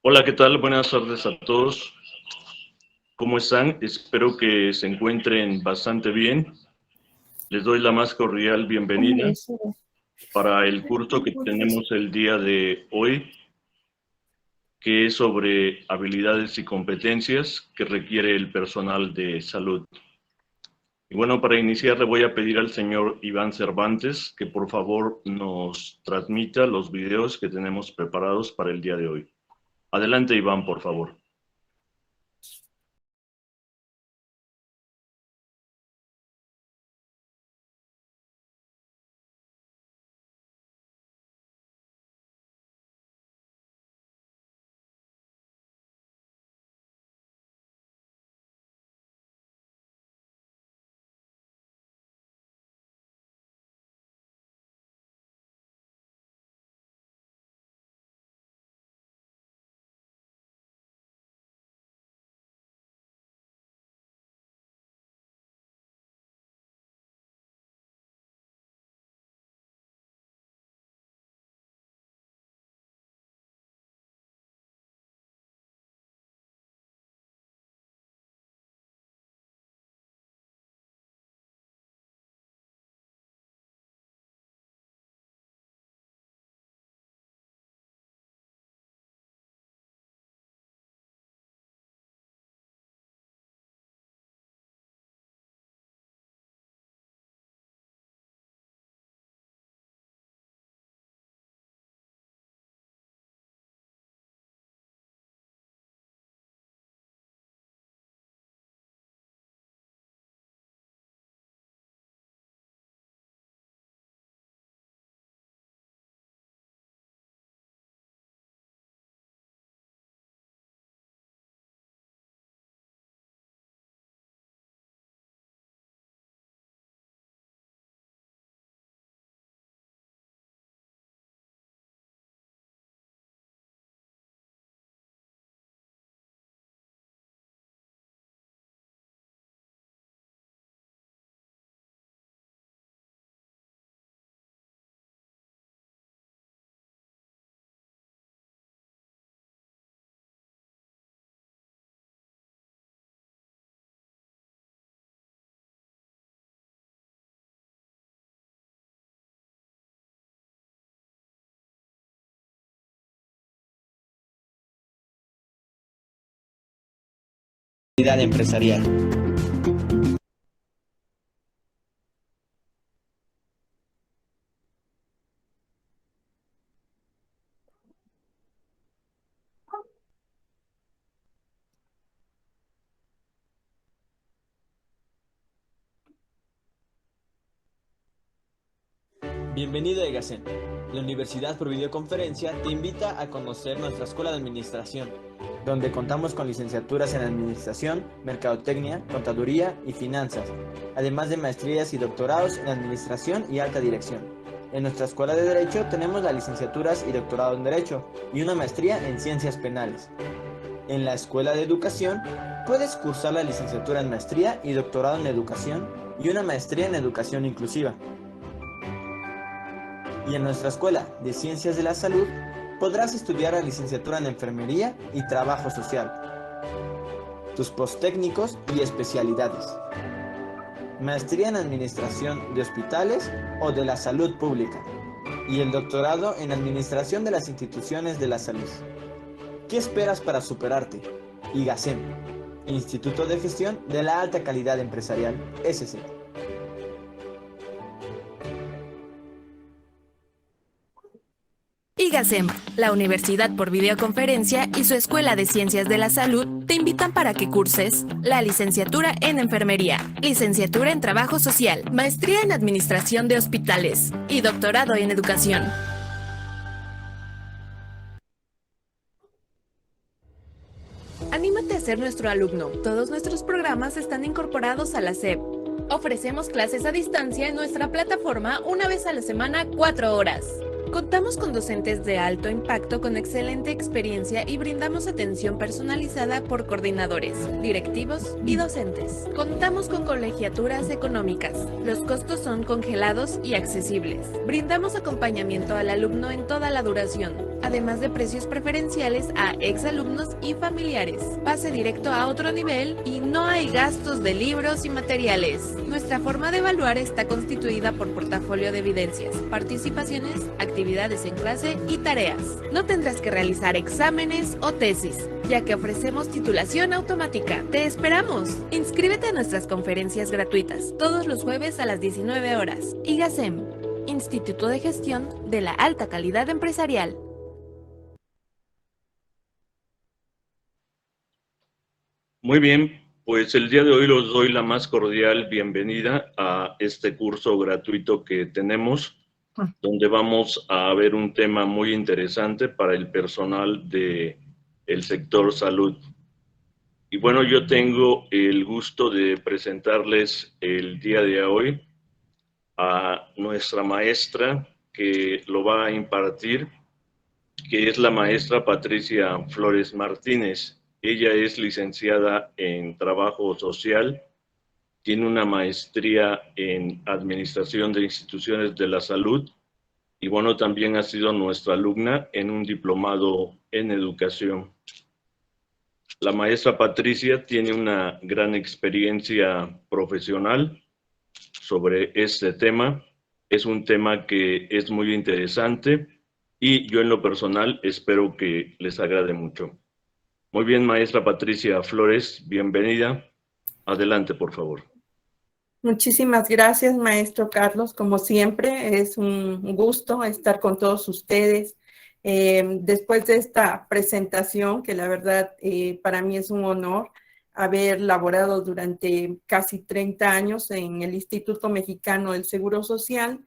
Hola, ¿qué tal? Buenas tardes a todos. ¿Cómo están? Espero que se encuentren bastante bien. Les doy la más cordial bienvenida para el curso que tenemos el día de hoy, que es sobre habilidades y competencias que requiere el personal de salud. Y bueno, para iniciar le voy a pedir al señor Iván Cervantes que por favor nos transmita los videos que tenemos preparados para el día de hoy. Adelante, Iván, por favor. Empresarial. Bienvenido a EGACEN. La Universidad por Videoconferencia te invita a conocer nuestra Escuela de Administración, donde contamos con licenciaturas en Administración, Mercadotecnia, Contaduría y Finanzas, además de maestrías y doctorados en Administración y Alta Dirección. En nuestra Escuela de Derecho tenemos las licenciaturas y doctorado en Derecho y una maestría en Ciencias Penales. En la Escuela de Educación puedes cursar la licenciatura en Maestría y doctorado en Educación y una maestría en Educación Inclusiva. Y en nuestra Escuela de Ciencias de la Salud podrás estudiar la licenciatura en Enfermería y Trabajo Social, tus posttécnicos y especialidades, maestría en Administración de Hospitales o de la Salud Pública y el doctorado en Administración de las Instituciones de la Salud. ¿Qué esperas para superarte? IGACEM, Instituto de Gestión de la Alta Calidad Empresarial, SC. IGACEM, la Universidad por Videoconferencia y su Escuela de Ciencias de la Salud te invitan para que curses la licenciatura en Enfermería, licenciatura en Trabajo Social, maestría en Administración de Hospitales y doctorado en Educación. Anímate a ser nuestro alumno. Todos nuestros programas están incorporados a la SEP. Ofrecemos clases a distancia en nuestra plataforma una vez a la semana, 4 horas. Contamos con docentes de alto impacto con excelente experiencia y brindamos atención personalizada por coordinadores, directivos y docentes. Contamos con colegiaturas económicas. Los costos son congelados y accesibles. Brindamos acompañamiento al alumno en toda la duración, además de precios preferenciales a exalumnos y familiares. Pase directo a otro nivel y no hay gastos de libros y materiales. Nuestra forma de evaluar está constituida por portafolio de evidencias, participaciones, actividades en clase y tareas. No tendrás que realizar exámenes o tesis, ya que ofrecemos titulación automática. ¡Te esperamos! Inscríbete a nuestras conferencias gratuitas todos los jueves a las 19 horas. IGACEM, Instituto de Gestión de la Alta Calidad Empresarial. Muy bien, pues el día de hoy los doy la más cordial bienvenida a este curso gratuito que tenemos, donde vamos a ver un tema muy interesante para el personal del sector salud. Y bueno, yo tengo el gusto de presentarles el día de hoy a nuestra maestra que lo va a impartir, que es la maestra Patricia Flores Martínez. Ella es licenciada en Trabajo Social, tiene una maestría en Administración de Instituciones de la Salud y bueno, también ha sido nuestra alumna en un diplomado en Educación. La maestra Patricia tiene una gran experiencia profesional sobre este tema. Es un tema que es muy interesante y yo en lo personal espero que les agrade mucho. Muy bien, maestra Patricia Flores, bienvenida. Adelante, por favor. Muchísimas gracias, maestro Carlos. Como siempre, es un gusto estar con todos ustedes. Después de esta presentación, que la verdad para mí es un honor haber laborado durante casi 30 años en el Instituto Mexicano del Seguro Social,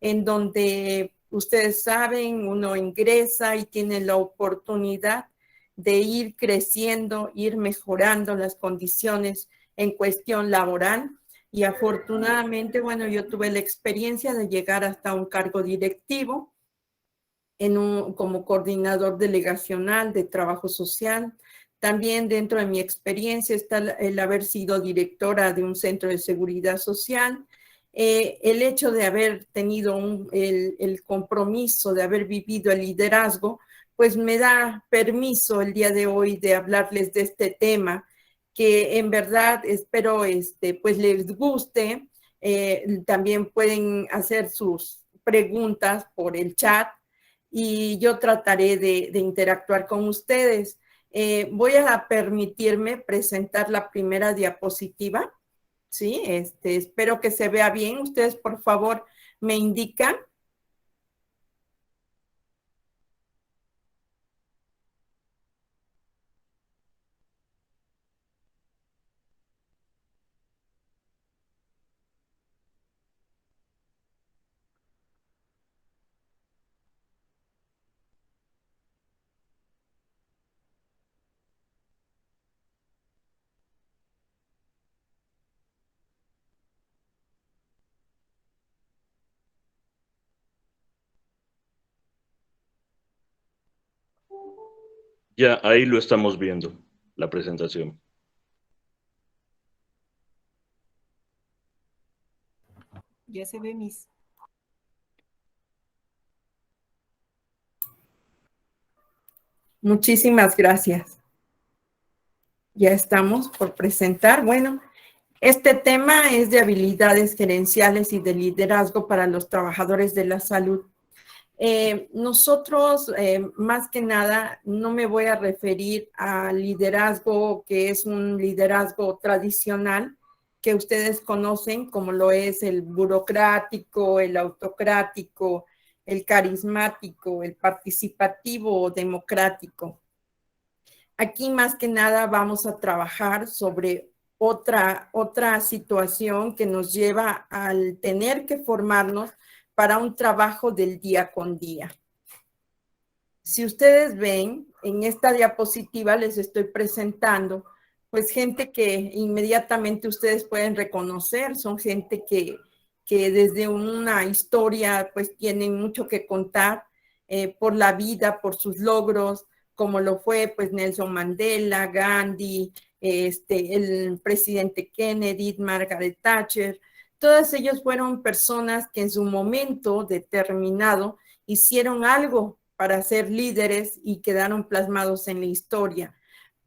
en donde ustedes saben, uno ingresa y tiene la oportunidad de ir creciendo, ir mejorando las condiciones en cuestión laboral. Y afortunadamente, bueno, yo tuve la experiencia de llegar hasta un cargo directivo como coordinador delegacional de trabajo social. También dentro de mi experiencia está el haber sido directora de un centro de seguridad social. El hecho de haber tenido el compromiso de haber vivido el liderazgo, pues me da permiso el día de hoy de hablarles de este tema, que en verdad espero pues les guste. También pueden hacer sus preguntas por el chat y yo trataré de interactuar con ustedes. Voy a permitirme presentar la primera diapositiva, ¿sí? Espero que se vea bien. Ustedes, por favor, me indican. Ya, ahí lo estamos viendo, la presentación. Ya se ve, Miss. Muchísimas gracias. Ya estamos por presentar. Bueno, este tema es de habilidades gerenciales y de liderazgo para los trabajadores de la salud. Nosotros, más que nada, no me voy a referir al liderazgo que es un liderazgo tradicional que ustedes conocen, como lo es el burocrático, el autocrático, el carismático, el participativo o democrático. Aquí, más que nada, vamos a trabajar sobre otra situación que nos lleva al tener que formarnos para un trabajo del día con día. Si ustedes ven, en esta diapositiva les estoy presentando, pues gente que inmediatamente ustedes pueden reconocer, son gente que que desde una historia pues tienen mucho que contar por la vida, por sus logros, como lo fue pues Nelson Mandela, Gandhi, el presidente Kennedy, Margaret Thatcher. Todos ellos fueron personas que en su momento determinado hicieron algo para ser líderes y quedaron plasmados en la historia.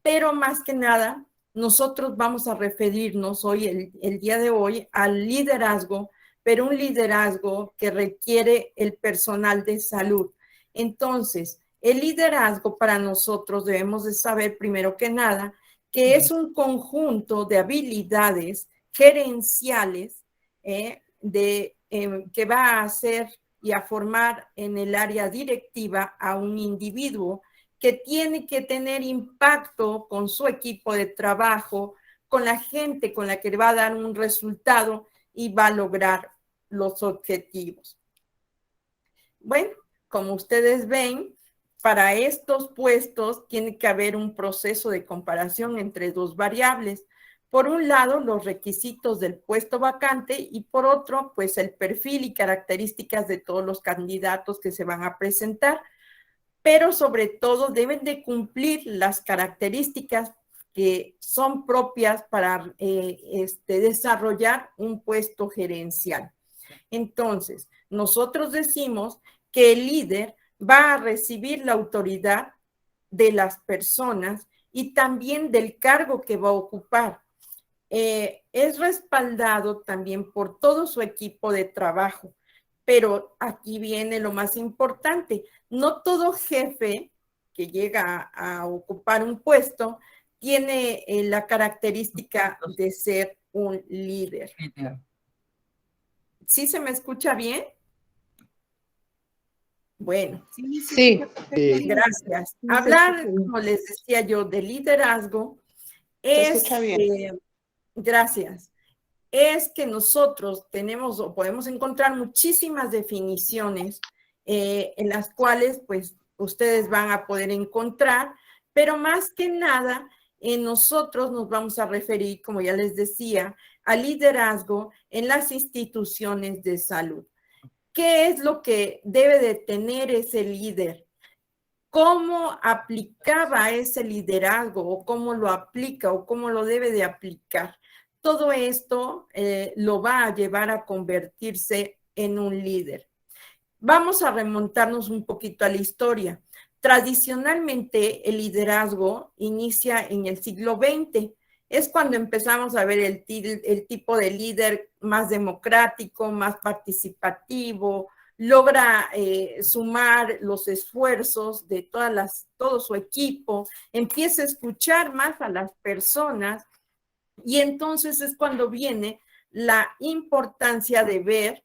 Pero más que nada, nosotros vamos a referirnos hoy, el día de hoy, al liderazgo, pero un liderazgo que requiere el personal de salud. Entonces, el liderazgo para nosotros debemos de saber primero que nada que es un conjunto de habilidades gerenciales que va a hacer y a formar en el área directiva a un individuo que tiene que tener impacto con su equipo de trabajo, con la gente con la que va a dar un resultado y va a lograr los objetivos. Bueno, como ustedes ven, para estos puestos tiene que haber un proceso de comparación entre dos variables. Por un lado, los requisitos del puesto vacante y por otro, pues el perfil y características de todos los candidatos que se van a presentar. Pero sobre todo deben de cumplir las características que son propias para desarrollar un puesto gerencial. Entonces, nosotros decimos que el líder va a recibir la autoridad de las personas y también del cargo que va a ocupar. Es respaldado también por todo su equipo de trabajo. Pero aquí viene lo más importante. No todo jefe que llega a ocupar un puesto tiene la característica de ser un líder. ¿Sí se me escucha bien? Bueno, Sí. Gracias. Hablar, como les decía yo, de liderazgo es... gracias. Es que nosotros tenemos o podemos encontrar muchísimas definiciones en las cuales pues ustedes van a poder encontrar, pero más que nada nosotros nos vamos a referir, como ya les decía, al liderazgo en las instituciones de salud. ¿Qué es lo que debe de tener ese líder? ¿Cómo aplicaba ese liderazgo o cómo lo aplica o cómo lo debe de aplicar? Todo esto lo va a llevar a convertirse en un líder. Vamos a remontarnos un poquito a la historia. Tradicionalmente, el liderazgo inicia en el siglo XX. Es cuando empezamos a ver el tipo de líder más democrático, más participativo, logra sumar los esfuerzos de todo su equipo, empieza a escuchar más a las personas. Y entonces es cuando viene la importancia de ver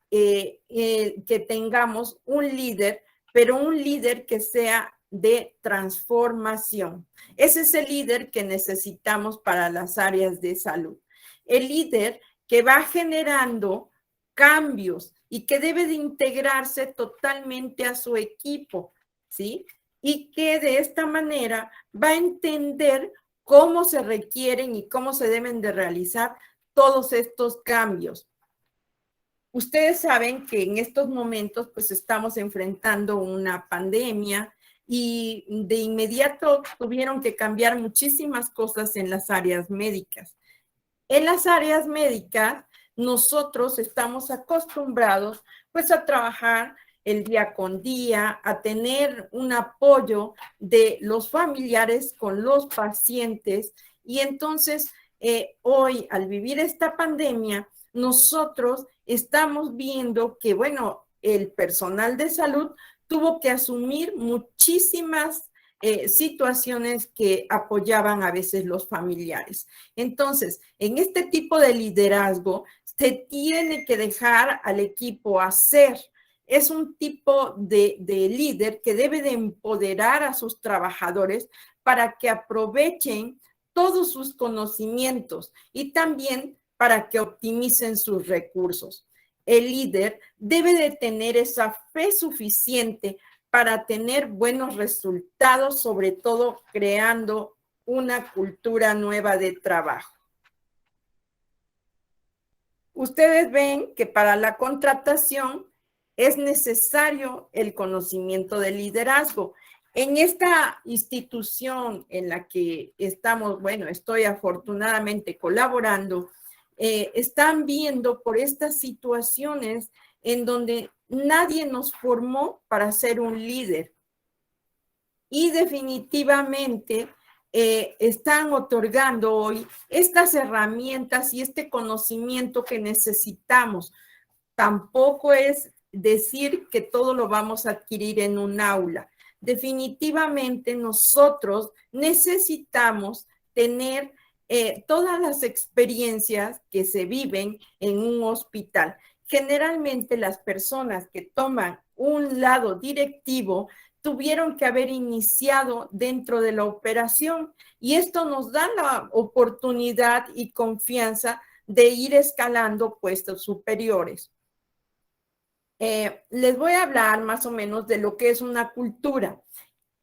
que tengamos un líder, pero un líder que sea de transformación. Ese es el líder que necesitamos para las áreas de salud. El líder que va generando cambios y que debe de integrarse totalmente a su equipo, ¿sí? Y que de esta manera va a entender cómo se requieren y cómo se deben de realizar todos estos cambios. Ustedes saben que en estos momentos pues estamos enfrentando una pandemia y de inmediato tuvieron que cambiar muchísimas cosas en las áreas médicas. En las áreas médicas nosotros estamos acostumbrados pues a trabajar el día con día, a tener un apoyo de los familiares con los pacientes y entonces hoy al vivir esta pandemia nosotros estamos viendo que, bueno, el personal de salud tuvo que asumir muchísimas situaciones que apoyaban a veces los familiares. Entonces, en este tipo de liderazgo, se tiene que dejar al equipo hacer. Es un tipo de líder que debe de empoderar a sus trabajadores para que aprovechen todos sus conocimientos y también para que optimicen sus recursos. El líder debe de tener esa fe suficiente para tener buenos resultados, sobre todo creando una cultura nueva de trabajo. ustedes ven que para la contratación es necesario el conocimiento del liderazgo. En esta institución en la que estamos, bueno, estoy afortunadamente colaborando, están viendo por estas situaciones en donde nadie nos formó para ser un líder. Y definitivamente están otorgando hoy estas herramientas y este conocimiento que necesitamos. Tampoco es decir que todo lo vamos a adquirir en un aula. Definitivamente nosotros necesitamos tener todas las experiencias que se viven en un hospital. Generalmente las personas que toman un lado directivo tuvieron que haber iniciado dentro de la operación y esto nos da la oportunidad y confianza de ir escalando puestos superiores. Les voy a hablar más o menos de lo que es una cultura.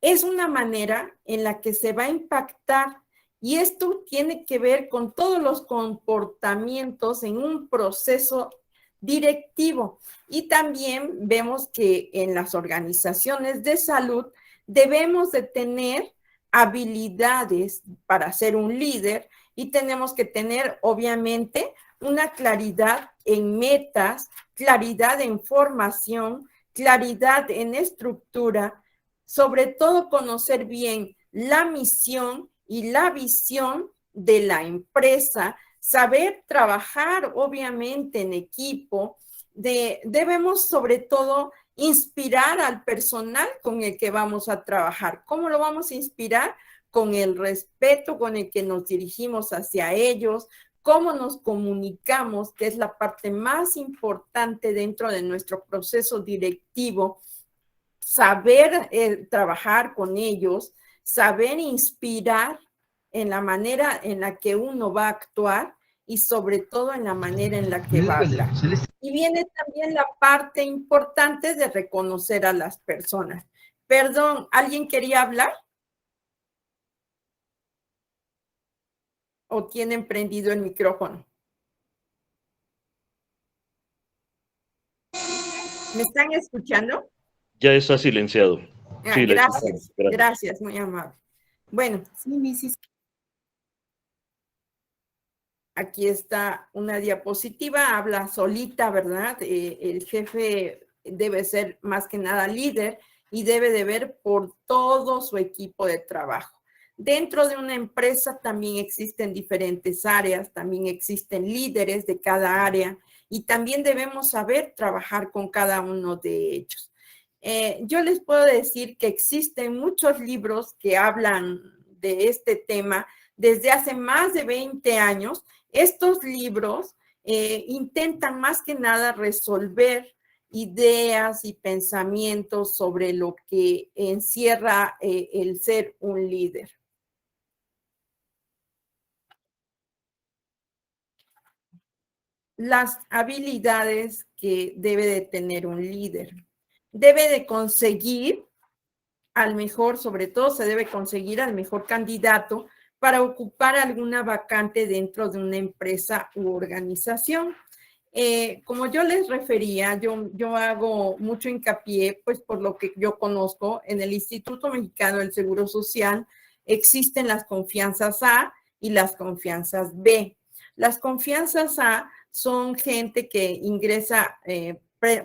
Es una manera en la que se va a impactar y esto tiene que ver con todos los comportamientos en un proceso directivo. Y también vemos que en las organizaciones de salud debemos de tener habilidades para ser un líder y tenemos que tener obviamente una claridad en metas, claridad en formación, claridad en estructura, sobre todo conocer bien la misión y la visión de la empresa, saber trabajar obviamente en equipo, debemos sobre todo inspirar al personal con el que vamos a trabajar. ¿Cómo lo vamos a inspirar? Con el respeto con el que nos dirigimos hacia ellos, cómo nos comunicamos, que es la parte más importante dentro de nuestro proceso directivo, saber trabajar con ellos, saber inspirar en la manera en la que uno va a actuar y sobre todo en la manera en la que va a hablar. Y viene también la parte importante de reconocer a las personas. Perdón, ¿alguien quería hablar? ¿O tienen prendido el micrófono? ¿Me están escuchando? Ya está silenciado. Sí, gracias, gracias, muy amable. Bueno, sí, Mrs. Aquí está una diapositiva, habla solita, ¿verdad? El jefe debe ser más que nada líder y debe de ver por todo su equipo de trabajo. Dentro de una empresa también existen diferentes áreas, también existen líderes de cada área y también debemos saber trabajar con cada uno de ellos. Yo les puedo decir que existen muchos libros que hablan de este tema desde hace más de 20 años. Estos libros intentan más que nada resolver ideas y pensamientos sobre lo que encierra el ser un líder. Las habilidades que debe de tener un líder. Debe de conseguir al mejor, sobre todo se debe conseguir al mejor candidato para ocupar alguna vacante dentro de una empresa u organización. Como yo les refería, yo hago mucho hincapié, pues por lo que yo conozco, en el Instituto Mexicano del Seguro Social existen las confianzas A y las confianzas B. Las confianzas A son gente que ingresa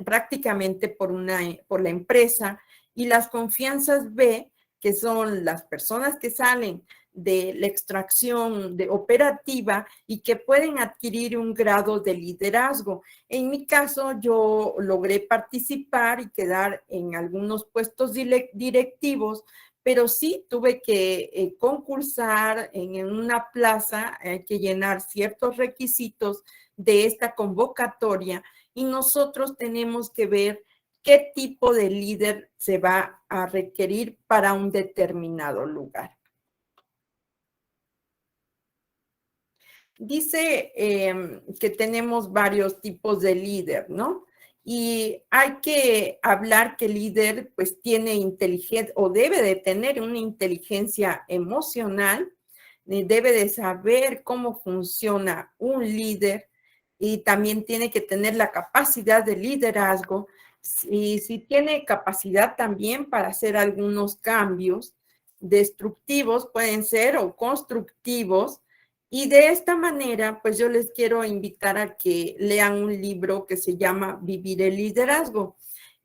prácticamente por la empresa y las confianzas B, que son las personas que salen de la extracción operativa y que pueden adquirir un grado de liderazgo. En mi caso, yo logré participar y quedar en algunos puestos directivos, pero sí tuve que concursar en una plaza, hay que llenar ciertos requisitos de esta convocatoria y nosotros tenemos que ver qué tipo de líder se va a requerir para un determinado lugar. Dice que tenemos varios tipos de líder, ¿no? Y hay que hablar que el líder pues tiene inteligencia o debe de tener una inteligencia emocional, debe de saber cómo funciona un líder y también tiene que tener la capacidad de liderazgo, y si tiene capacidad también para hacer algunos cambios destructivos, pueden ser, o constructivos. Y de esta manera, pues yo les quiero invitar a que lean un libro que se llama Vivir el Liderazgo.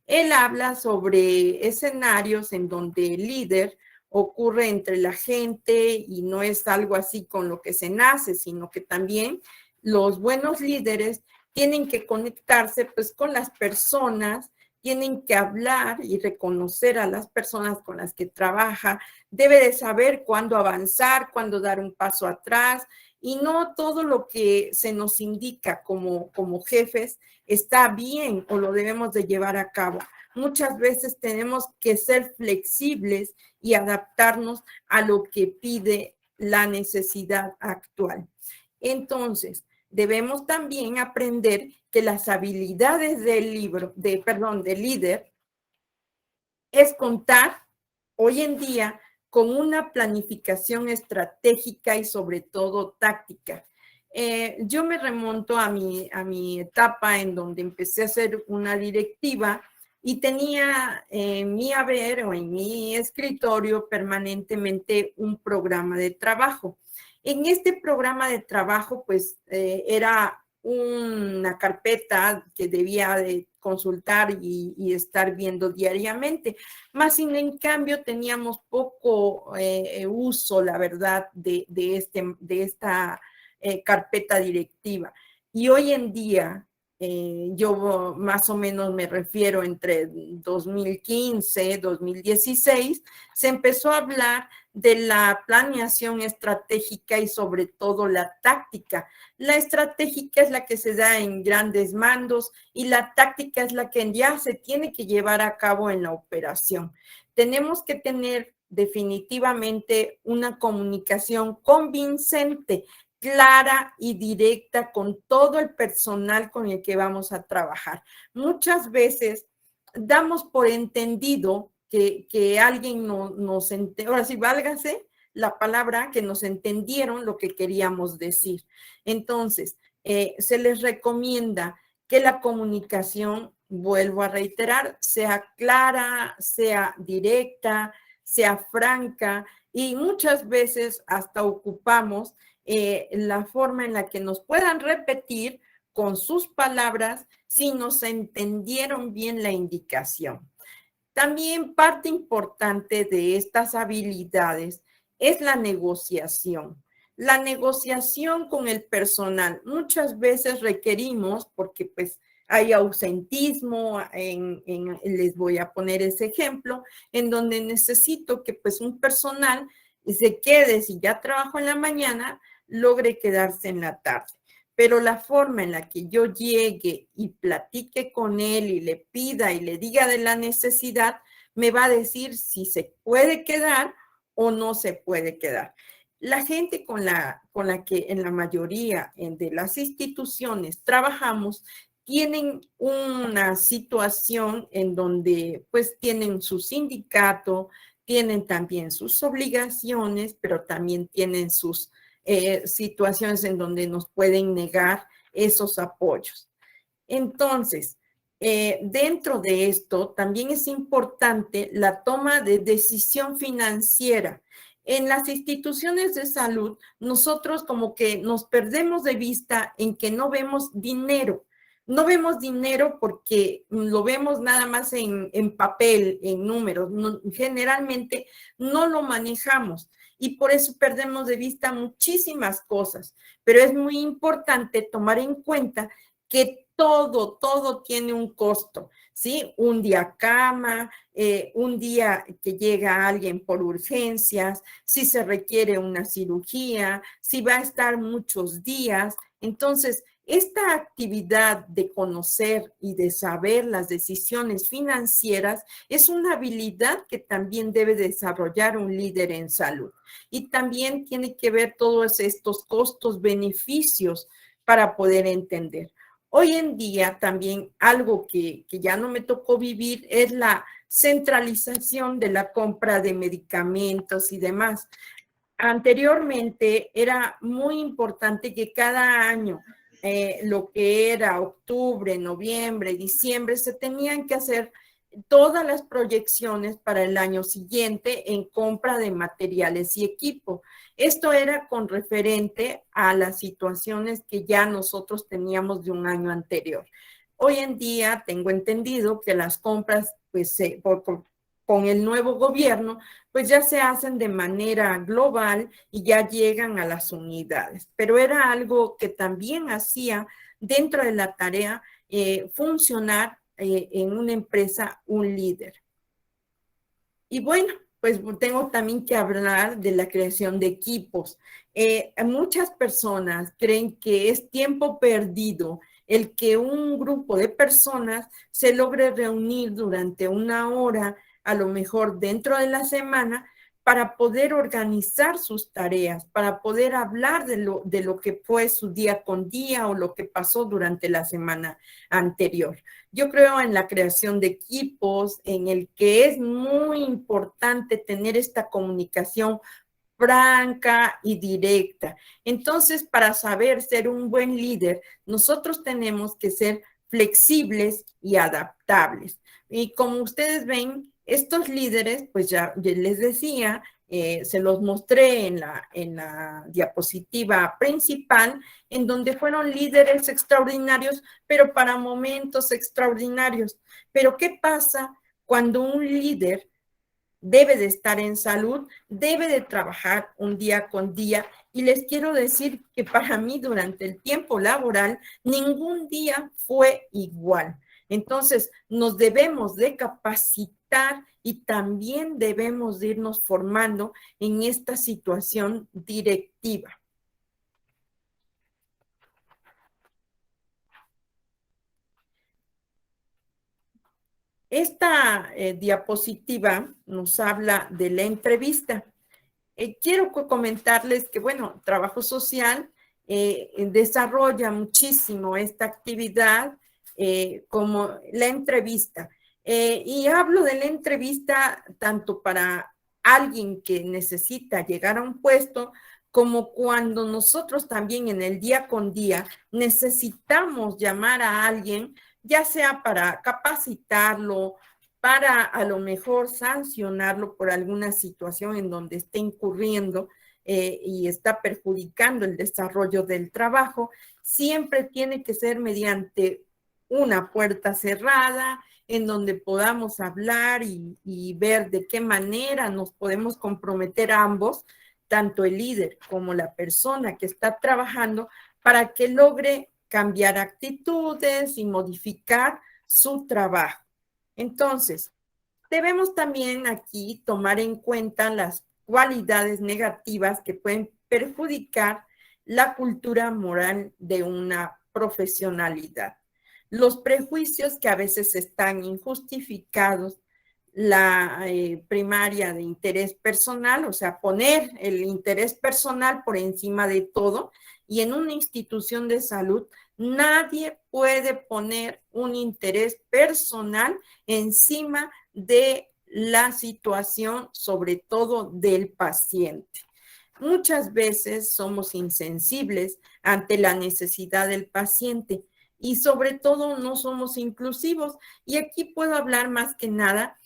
Él habla sobre escenarios en donde el líder ocurre entre la gente y no es algo así con lo que se nace, sino que también los buenos líderes tienen que conectarse pues con las personas, tienen que hablar y reconocer a las personas con las que trabaja, debe de saber cuándo avanzar, cuándo dar un paso atrás, y no todo lo que se nos indica como jefes está bien o lo debemos de llevar a cabo. Muchas veces tenemos que ser flexibles y adaptarnos a lo que pide la necesidad actual. Entonces, debemos también aprender que las habilidades del líder es contar hoy en día con una planificación estratégica y sobre todo táctica. Yo me remonto a mi etapa en donde empecé a ser una directiva y tenía en mi haber o en mi escritorio permanentemente un programa de trabajo. En este programa de trabajo, pues, era una carpeta que debía de consultar y estar viendo diariamente. Más sin en cambio teníamos poco uso, la verdad, de esta carpeta directiva. Y hoy en día, yo más o menos me refiero entre 2015, 2016, se empezó a hablar de la planeación estratégica y sobre todo la táctica. La estratégica es la que se da en grandes mandos y la táctica es la que ya se tiene que llevar a cabo en la operación. Tenemos que tener definitivamente una comunicación convincente, clara y directa con todo el personal con el que vamos a trabajar. Muchas veces damos por entendido que alguien nos entendió, ahora sí, válgase la palabra, que nos entendieron lo que queríamos decir. Entonces, se les recomienda que la comunicación, vuelvo a reiterar, sea clara, sea directa, sea franca, y muchas veces hasta ocupamos la forma en la que nos puedan repetir con sus palabras si nos entendieron bien la indicación. También parte importante de estas habilidades es la negociación. La negociación con el personal. Muchas veces requerimos, porque pues hay ausentismo, les voy a poner ese ejemplo, en donde necesito que pues un personal se quede, si ya trabajo en la mañana, logre quedarse en la tarde. Pero la forma en la que yo llegue y platique con él y le pida y le diga de la necesidad, me va a decir si se puede quedar o no se puede quedar. La gente con la que en la mayoría de las instituciones trabajamos tienen una situación en donde pues tienen su sindicato, tienen también sus obligaciones, pero también tienen sus situaciones en donde nos pueden negar esos apoyos. Entonces, dentro de esto también es importante la toma de decisión financiera. En las instituciones de salud, nosotros como que nos perdemos de vista en que no vemos dinero. No vemos dinero porque lo vemos nada más en papel, en números. No, generalmente no lo manejamos y por eso perdemos de vista muchísimas cosas. Pero es muy importante tomar en cuenta que todo tiene un costo, ¿sí? Un día cama, un día que llega alguien por urgencias, si se requiere una cirugía, si va a estar muchos días. Entonces, esta actividad de conocer y de saber las decisiones financieras es una habilidad que también debe desarrollar un líder en salud. Y también tiene que ver todos estos costos, beneficios para poder entender. Hoy en día también algo que ya no me tocó vivir es la centralización de la compra de medicamentos y demás. Anteriormente era muy importante que cada año lo que era octubre, noviembre, diciembre, se tenían que hacer todas las proyecciones para el año siguiente en compra de materiales y equipo. Esto era con referente a las situaciones que ya nosotros teníamos de un año anterior. Hoy en día tengo entendido que las compras, pues, con el nuevo gobierno, pues ya se hacen de manera global y ya llegan a las unidades. Pero era algo que también hacía dentro de la tarea funcionar en una empresa un líder. Y bueno, pues tengo también que hablar de la creación de equipos. Muchas personas creen que es tiempo perdido el que un grupo de personas se logre reunir durante una hora, a lo mejor dentro de la semana, para poder organizar sus tareas, para poder hablar de lo que fue su día con día o lo que pasó durante la semana anterior. Yo creo en la creación de equipos, en el que es muy importante tener esta comunicación franca y directa. Entonces, para saber ser un buen líder, nosotros tenemos que ser flexibles y adaptables. Y como ustedes ven, estos líderes, pues ya les decía, se los mostré en la diapositiva principal, en donde fueron líderes extraordinarios, pero para momentos extraordinarios. Pero ¿qué pasa cuando un líder debe de estar en salud, debe de trabajar un día con día? Y les quiero decir que para mí durante el tiempo laboral ningún día fue igual. Entonces nos debemos de capacitar y también debemos de irnos formando en esta situación directiva. Esta diapositiva nos habla de la entrevista. Quiero comentarles que, bueno, trabajo social desarrolla muchísimo esta actividad como la entrevista. Y hablo de la entrevista tanto para alguien que necesita llegar a un puesto, como cuando nosotros también en el día con día necesitamos llamar a alguien, ya sea para capacitarlo, para a lo mejor sancionarlo por alguna situación en donde esté incurriendo y está perjudicando el desarrollo del trabajo. Siempre tiene que ser mediante una puerta cerrada, en donde podamos hablar y ver de qué manera nos podemos comprometer ambos, tanto el líder como la persona que está trabajando, para que logre cambiar actitudes y modificar su trabajo. Entonces, debemos también aquí tomar en cuenta las cualidades negativas que pueden perjudicar la cultura moral de una profesionalidad. Los prejuicios que a veces están injustificados, la primaria de interés personal, o sea, poner el interés personal por encima de todo, y en una institución de salud nadie puede poner un interés personal encima de la situación, sobre todo del paciente. Muchas veces somos insensibles ante la necesidad del paciente y sobre todo no somos inclusivos. Y aquí puedo hablar más que nada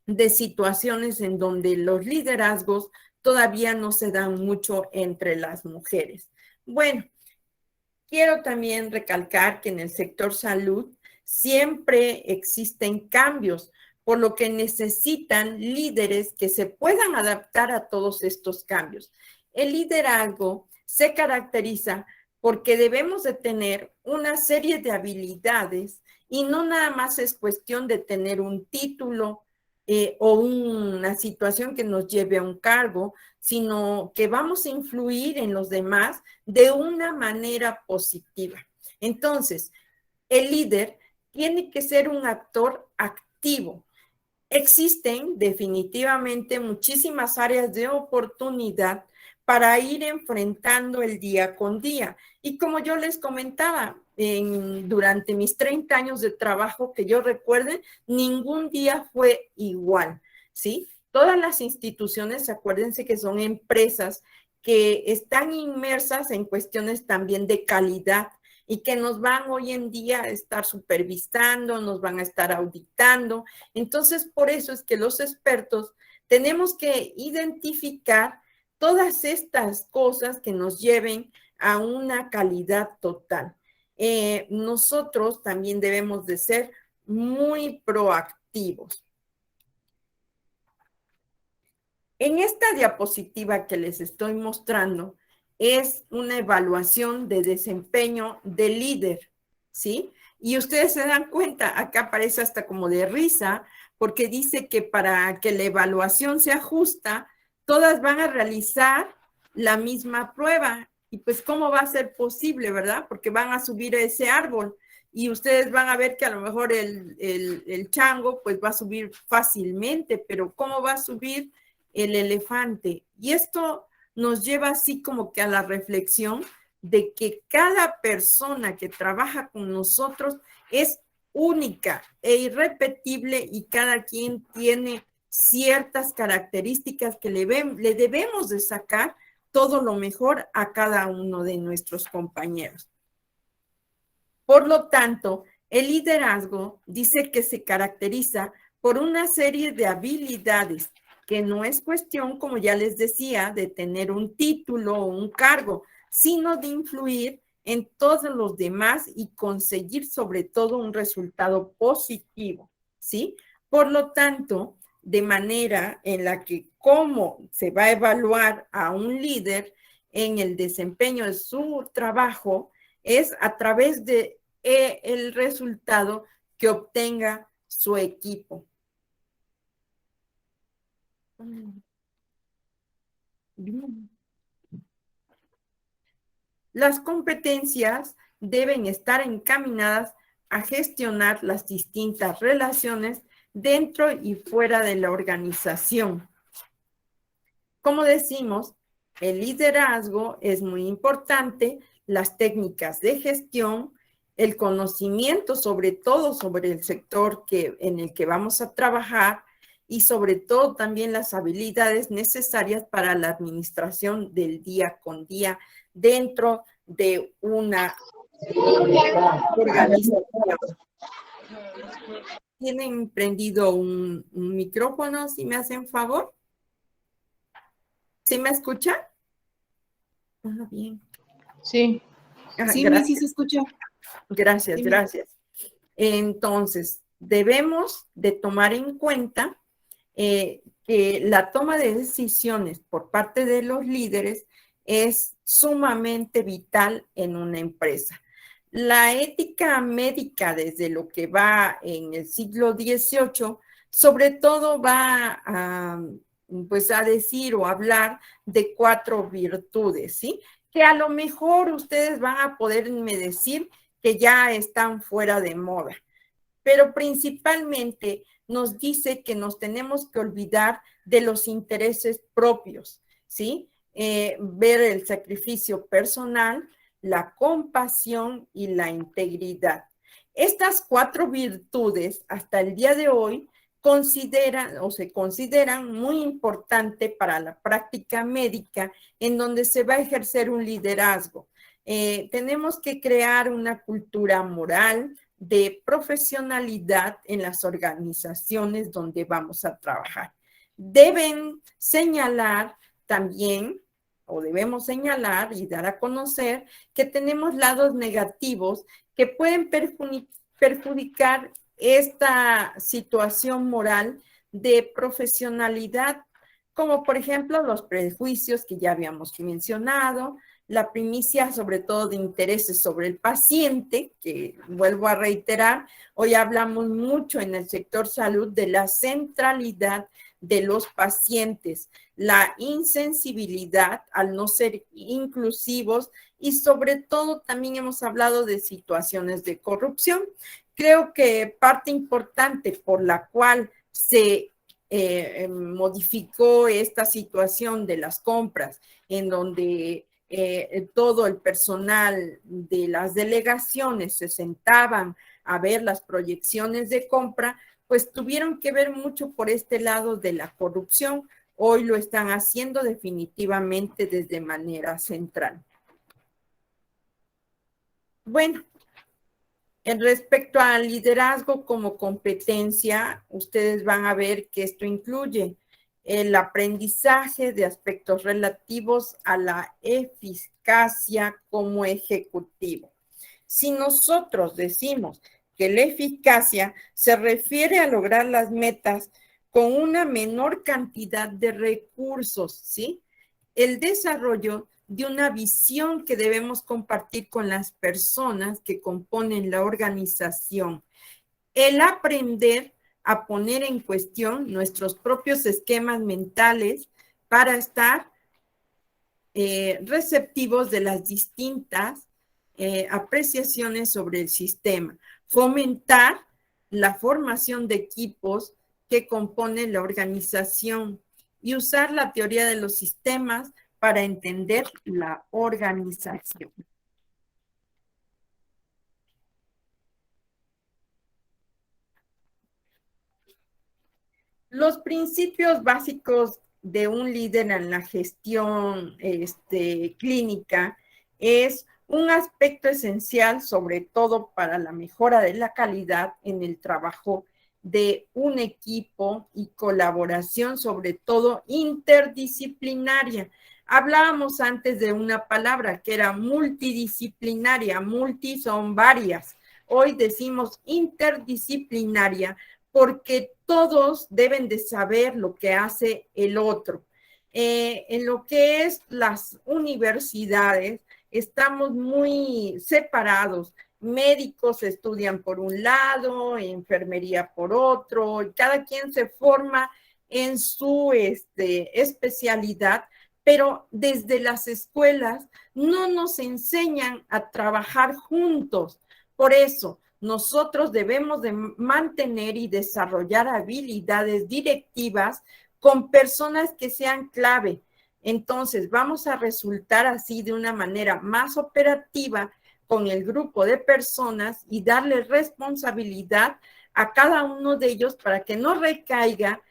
de situaciones en donde los liderazgos todavía no se dan mucho entre las mujeres. Bueno, quiero también recalcar que en el sector salud siempre existen cambios, por lo que necesitan líderes que se puedan adaptar a todos estos cambios. El liderazgo se caracteriza porque debemos de tener una serie de habilidades y no nada más es cuestión de tener un título o una situación que nos lleve a un cargo, sino que vamos a influir en los demás de una manera positiva. Entonces, el líder tiene que ser un actor activo. Existen definitivamente muchísimas áreas de oportunidad para ir enfrentando el día con día. Y como yo les comentaba, durante mis 30 años de trabajo, que yo recuerde, ningún día fue igual, ¿sí? Todas las instituciones, acuérdense que son empresas que están inmersas en cuestiones también de calidad. y que nos van hoy en día a estar supervisando, nos van a estar auditando. Entonces, por eso es que los expertos tenemos que identificar todas estas cosas que nos lleven a una calidad total. Nosotros también debemos de ser muy proactivos. En esta diapositiva que les estoy mostrando es una evaluación de desempeño del líder, ¿sí? Y ustedes se dan cuenta, acá aparece hasta como de risa, porque dice que para que la evaluación sea justa, todas van a realizar la misma prueba. Y pues, ¿cómo va a ser posible, verdad? Porque van a subir a ese árbol y ustedes van a ver que a lo mejor el chango pues va a subir fácilmente, pero ¿cómo va a subir el elefante? Y esto nos lleva así como que a la reflexión de que cada persona que trabaja con nosotros es única e irrepetible y cada quien tiene ciertas características que le debemos de sacar todo lo mejor a cada uno de nuestros compañeros. Por lo tanto, el liderazgo dice que se caracteriza por una serie de habilidades que no es cuestión, como ya les decía, de tener un título o un cargo, sino de influir en todos los demás y conseguir sobre todo un resultado positivo, ¿sí? Por lo tanto, de manera en la que cómo se va a evaluar a un líder en el desempeño de su trabajo es a través de el resultado que obtenga su equipo. Bien. Las competencias deben estar encaminadas a gestionar las distintas relaciones dentro y fuera de la organización. Como decimos, el liderazgo es muy importante, las técnicas de gestión, el conocimiento sobre todo sobre el sector en el que vamos a trabajar y sobre todo también las habilidades necesarias para la administración del día con día dentro de una organización. ¿Tienen prendido un micrófono, si me hacen favor? ¿Sí me escuchan? Ah, bien. Sí. Sí, gracias. sí se escucha. Gracias, gracias. Entonces, debemos de tomar en cuenta que la toma de decisiones por parte de los líderes es sumamente vital en una empresa. La ética médica desde lo que va en el siglo XVIII, sobre todo va pues a decir o hablar de 4 virtudes, ¿sí? Que a lo mejor ustedes van a poderme decir que ya están fuera de moda, pero principalmente nos dice que nos tenemos que olvidar de los intereses propios, ¿sí? Ver el sacrificio personal, la compasión y la integridad. Estas 4 virtudes hasta el día de hoy se consideran muy importantes para la práctica médica en donde se va a ejercer un liderazgo. Tenemos que crear una cultura moral de profesionalidad en las organizaciones donde vamos a trabajar. Deben señalar también, o debemos señalar y dar a conocer que tenemos lados negativos que pueden perjudicar esta situación moral de profesionalidad, como por ejemplo los prejuicios que ya habíamos mencionado, la primicia sobre todo de intereses sobre el paciente, que vuelvo a reiterar, hoy hablamos mucho en el sector salud de la centralidad de los pacientes, la insensibilidad al no ser inclusivos y sobre todo también hemos hablado de situaciones de corrupción. Creo que parte importante por la cual se modificó esta situación de las compras, en donde todo el personal de las delegaciones se sentaban a ver las proyecciones de compra, pues tuvieron que ver mucho por este lado de la corrupción. Hoy lo están haciendo definitivamente desde manera central. Bueno, en respecto al liderazgo como competencia, ustedes van a ver que esto incluye el aprendizaje de aspectos relativos a la eficacia como ejecutivo. Si nosotros decimos que la eficacia se refiere a lograr las metas con una menor cantidad de recursos, ¿sí? El desarrollo de una visión que debemos compartir con las personas que componen la organización. El aprender a poner en cuestión nuestros propios esquemas mentales para estar receptivos de las distintas apreciaciones sobre el sistema. Fomentar la formación de equipos que componen la organización y usar la teoría de los sistemas para entender la organización. Los principios básicos de un líder en la gestión clínica es un aspecto esencial, sobre todo para la mejora de la calidad en el trabajo de un equipo y colaboración, sobre todo interdisciplinaria. Hablábamos antes de una palabra que era multidisciplinaria, multi son varias. Hoy decimos interdisciplinaria porque todos deben de saber lo que hace el otro. En lo que es las universidades, estamos muy separados. Médicos estudian por un lado, enfermería por otro, y cada quien se forma en su especialidad, pero desde las escuelas no nos enseñan a trabajar juntos. Por eso, nosotros debemos de mantener y desarrollar habilidades directivas con personas que sean clave. Entonces, vamos a resultar así de una manera más operativa con el grupo de personas y darle responsabilidad a cada uno de ellos para que no recaiga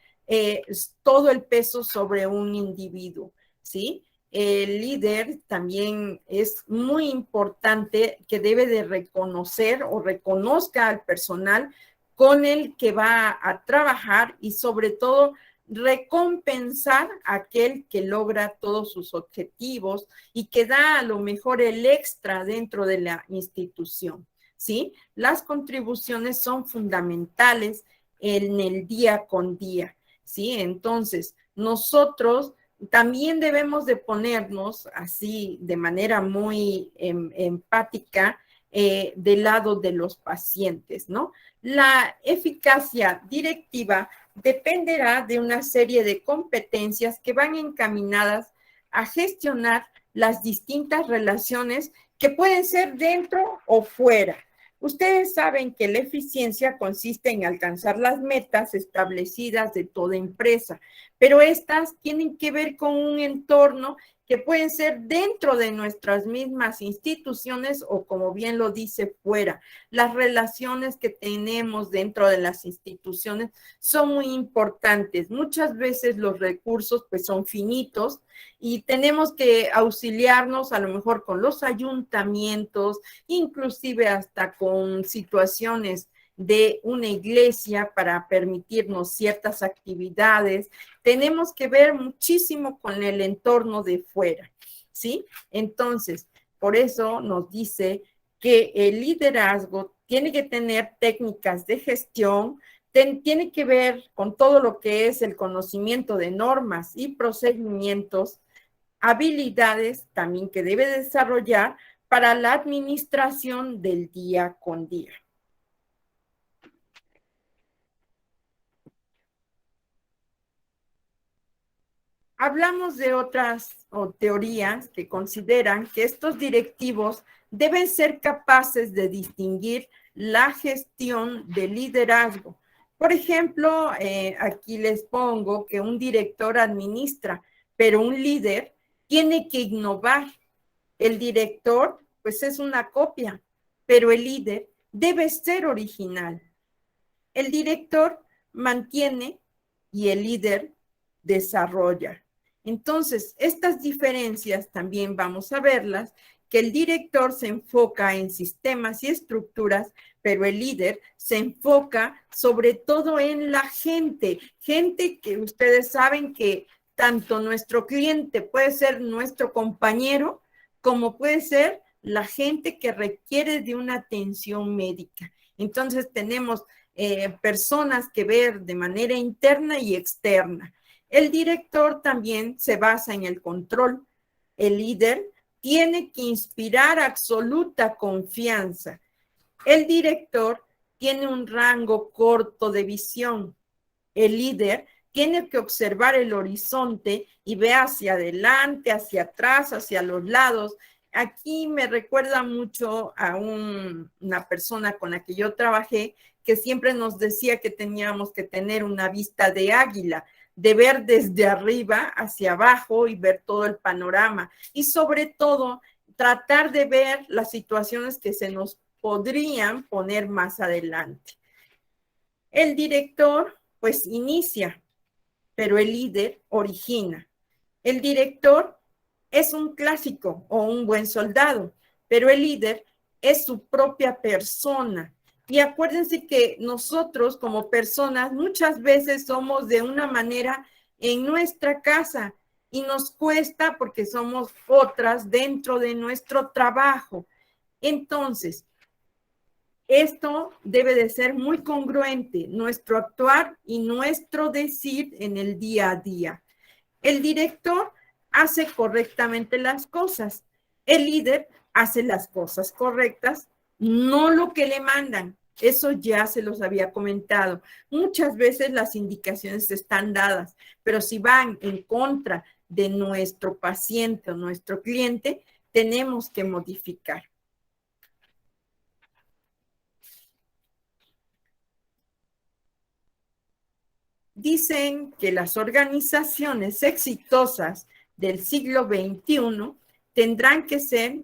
todo el peso sobre un individuo, ¿sí? El líder también es muy importante que debe de reconocer o reconozca al personal con el que va a trabajar y sobre todo recompensar a aquel que logra todos sus objetivos y que da a lo mejor el extra dentro de la institución, ¿sí? Las contribuciones son fundamentales en el día con día, ¿sí? Entonces, nosotros también debemos de ponernos así de manera muy empática del lado de los pacientes, ¿no? La eficacia directiva dependerá de una serie de competencias que van encaminadas a gestionar las distintas relaciones que pueden ser dentro o fuera. Ustedes saben que la eficiencia consiste en alcanzar las metas establecidas de toda empresa, pero estas tienen que ver con un entorno que pueden ser dentro de nuestras mismas instituciones o, como bien lo dice, fuera. Las relaciones que tenemos dentro de las instituciones son muy importantes. Muchas veces los recursos pues son finitos y tenemos que auxiliarnos a lo mejor con los ayuntamientos, inclusive hasta con situaciones de una iglesia para permitirnos ciertas actividades. Tenemos que ver muchísimo con el entorno de fuera, ¿sí? Entonces, por eso nos dice que el liderazgo tiene que tener técnicas de gestión, tiene que ver con todo lo que es el conocimiento de normas y procedimientos, habilidades también que debe desarrollar para la administración del día con día. Hablamos de otras teorías que consideran que estos directivos deben ser capaces de distinguir la gestión de liderazgo. Por ejemplo, aquí les pongo que un director administra, pero un líder tiene que innovar. El director, pues es una copia, pero el líder debe ser original. El director mantiene y el líder desarrolla. Entonces, estas diferencias también vamos a verlas, que el director se enfoca en sistemas y estructuras, pero el líder se enfoca sobre todo en la gente que ustedes saben que tanto nuestro cliente puede ser nuestro compañero, como puede ser la gente que requiere de una atención médica. Entonces tenemos personas que ver de manera interna y externa. El director también se basa en el control. El líder tiene que inspirar absoluta confianza. El director tiene un rango corto de visión. El líder tiene que observar el horizonte y ve hacia adelante, hacia atrás, hacia los lados. Aquí me recuerda mucho a una persona con la que yo trabajé que siempre nos decía que teníamos que tener una vista de águila, de ver desde arriba hacia abajo y ver todo el panorama. Y sobre todo, tratar de ver las situaciones que se nos podrían poner más adelante. El director, pues, inicia, pero el líder origina. El director es un clásico o un buen soldado, pero el líder es su propia persona. Y acuérdense que nosotros como personas muchas veces somos de una manera en nuestra casa y nos cuesta porque somos otras dentro de nuestro trabajo. Entonces, esto debe de ser muy congruente, nuestro actuar y nuestro decir en el día a día. El director hace correctamente las cosas. El líder hace las cosas correctas, no lo que le mandan. Eso ya se los había comentado. Muchas veces las indicaciones están dadas, pero si van en contra de nuestro paciente o nuestro cliente, tenemos que modificar. Dicen que las organizaciones exitosas del siglo XXI tendrán que ser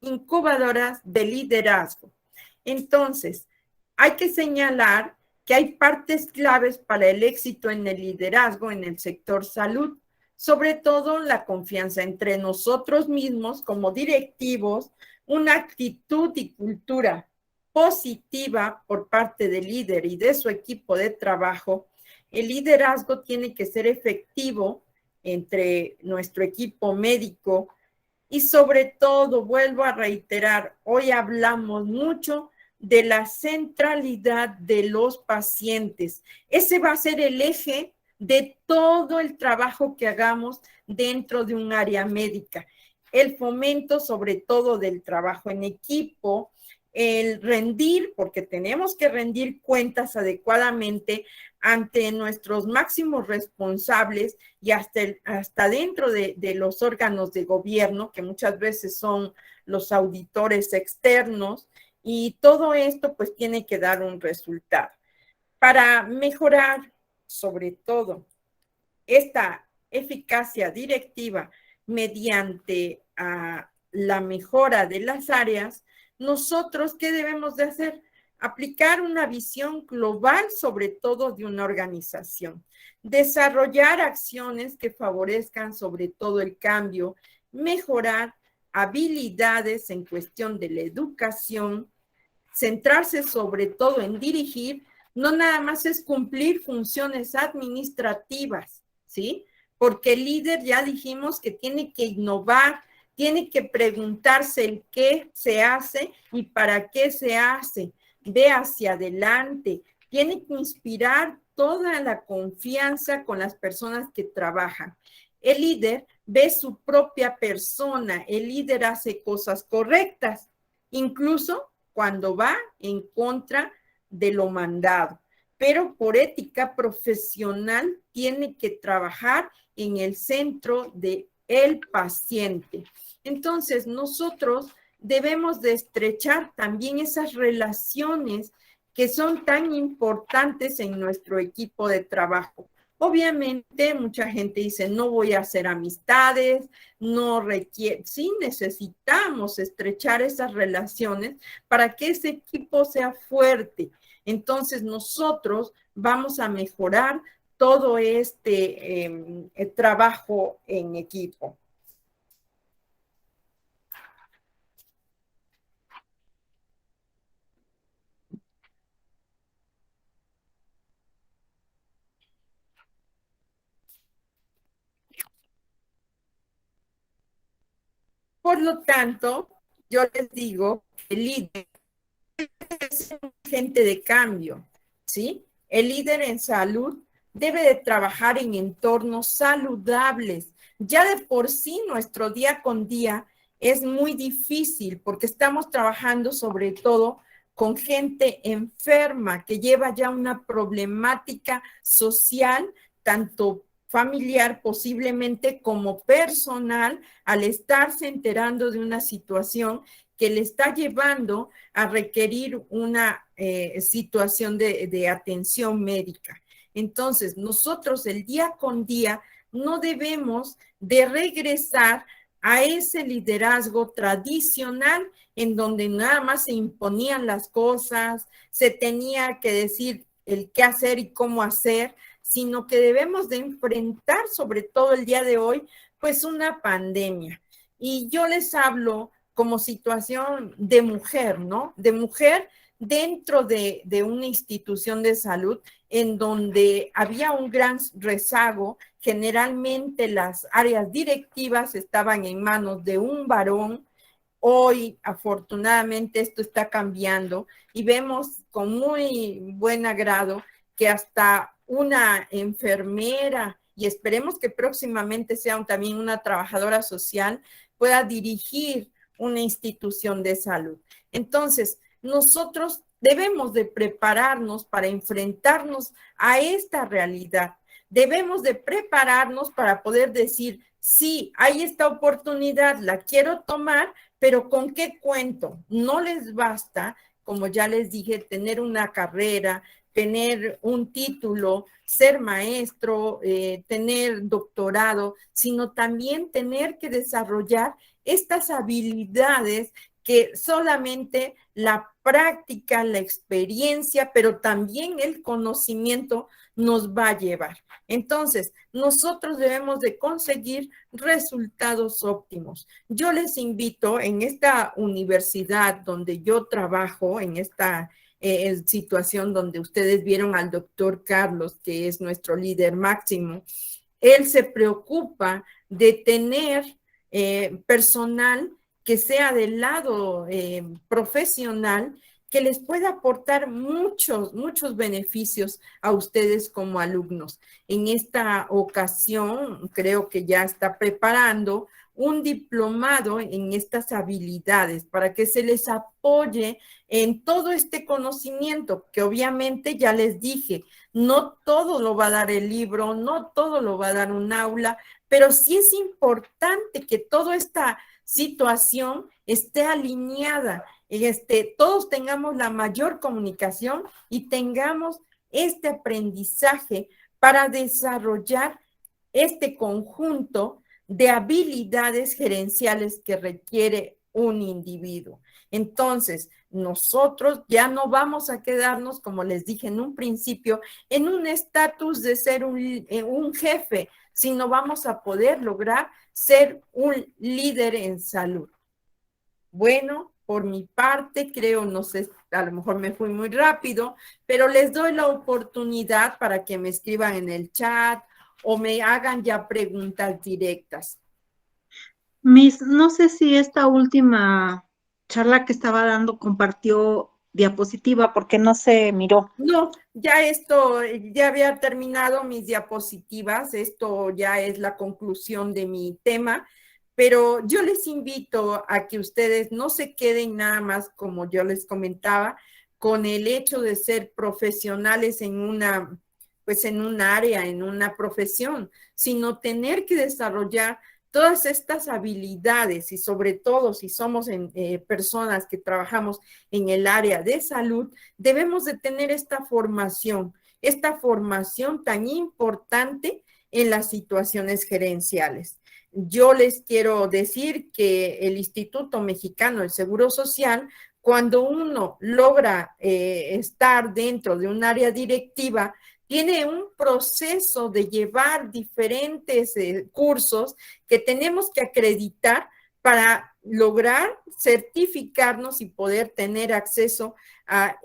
incubadoras de liderazgo. Entonces, hay que señalar que hay partes claves para el éxito en el liderazgo en el sector salud, sobre todo la confianza entre nosotros mismos como directivos, una actitud y cultura positiva por parte del líder y de su equipo de trabajo. El liderazgo tiene que ser efectivo entre nuestro equipo médico y sobre todo, vuelvo a reiterar, hoy hablamos mucho de la centralidad de los pacientes. Ese va a ser el eje de todo el trabajo que hagamos dentro de un área médica. El fomento sobre todo del trabajo en equipo, el rendir, porque tenemos que rendir cuentas adecuadamente ante nuestros máximos responsables y hasta dentro de los órganos de gobierno, que muchas veces son los auditores externos, y todo esto pues tiene que dar un resultado. Para mejorar sobre todo esta eficacia directiva mediante la mejora de las áreas, nosotros, ¿qué debemos de hacer? Aplicar una visión global sobre todo de una organización, desarrollar acciones que favorezcan sobre todo el cambio, mejorar habilidades en cuestión de la educación, centrarse sobre todo en dirigir, no nada más es cumplir funciones administrativas, ¿sí? Porque el líder ya dijimos que tiene que innovar, tiene que preguntarse el qué se hace y para qué se hace, ve hacia adelante, tiene que inspirar toda la confianza con las personas que trabajan. El líder ve su propia persona, el líder hace cosas correctas, incluso cuando va en contra de lo mandado, pero por ética profesional tiene que trabajar en el centro del paciente. Entonces, nosotros debemos de estrechar también esas relaciones que son tan importantes en nuestro equipo de trabajo. Obviamente, mucha gente dice, no voy a hacer amistades, no requiere, sí necesitamos estrechar esas relaciones para que ese equipo sea fuerte. Entonces, nosotros vamos a mejorar todo este trabajo en equipo. Por lo tanto, yo les digo, el líder es un agente de cambio, ¿sí? El líder en salud debe de trabajar en entornos saludables. Ya de por sí nuestro día con día es muy difícil porque estamos trabajando sobre todo con gente enferma que lleva ya una problemática social, tanto familiar posiblemente como personal, al estarse enterando de una situación que le está llevando a requerir una situación de atención médica. Entonces, nosotros el día con día no debemos de regresar a ese liderazgo tradicional en donde nada más se imponían las cosas, se tenía que decir el qué hacer y cómo hacer, sino que debemos de enfrentar, sobre todo el día de hoy, pues una pandemia. Y yo les hablo como situación de mujer, ¿no? De mujer dentro de una institución de salud en donde había un gran rezago. Generalmente las áreas directivas estaban en manos de un varón. Hoy, afortunadamente, esto está cambiando y vemos con muy buen agrado que hasta una enfermera, y esperemos que próximamente sea también una trabajadora social, pueda dirigir una institución de salud. Entonces, nosotros debemos de prepararnos para enfrentarnos a esta realidad. Debemos de prepararnos para poder decir, sí, hay esta oportunidad, la quiero tomar, pero ¿con qué cuento? No les basta, como ya les dije, tener una carrera, tener un título, ser maestro, tener doctorado, sino también tener que desarrollar estas habilidades que solamente la práctica, la experiencia, pero también el conocimiento nos va a llevar. Entonces, nosotros debemos de conseguir resultados óptimos. Yo les invito en esta universidad donde yo trabajo, en esta situación donde ustedes vieron al doctor Carlos, que es nuestro líder máximo, él se preocupa de tener personal que sea del lado profesional, que les pueda aportar muchos beneficios a ustedes como alumnos. En esta ocasión, creo que ya está preparando un diplomado en estas habilidades para que se les apoye en todo este conocimiento, que obviamente ya les dije, no todo lo va a dar el libro, no todo lo va a dar un aula, pero sí es importante que toda esta situación esté alineada, todos tengamos la mayor comunicación y tengamos este aprendizaje para desarrollar este conjunto de habilidades gerenciales que requiere un individuo. Entonces, nosotros ya no vamos a quedarnos, como les dije en un principio, en un estatus de ser un jefe, sino vamos a poder lograr ser un líder en salud. Bueno, por mi parte, creo, no sé, a lo mejor me fui muy rápido, pero les doy la oportunidad para que me escriban en el chat o me hagan ya preguntas directas. Miss, no sé si esta última charla que estaba dando compartió diapositiva porque no se miró. No, ya había terminado mis diapositivas, esto ya es la conclusión de mi tema, pero yo les invito a que ustedes no se queden nada más, como yo les comentaba, con el hecho de ser profesionales en en un área, en una profesión, sino tener que desarrollar todas estas habilidades y sobre todo si somos personas que trabajamos en el área de salud, debemos de tener esta formación tan importante en las situaciones gerenciales. Yo les quiero decir que el Instituto Mexicano del Seguro Social, cuando uno logra estar dentro de un área directiva, tiene un proceso de llevar diferentes cursos que tenemos que acreditar para lograr certificarnos y poder tener acceso a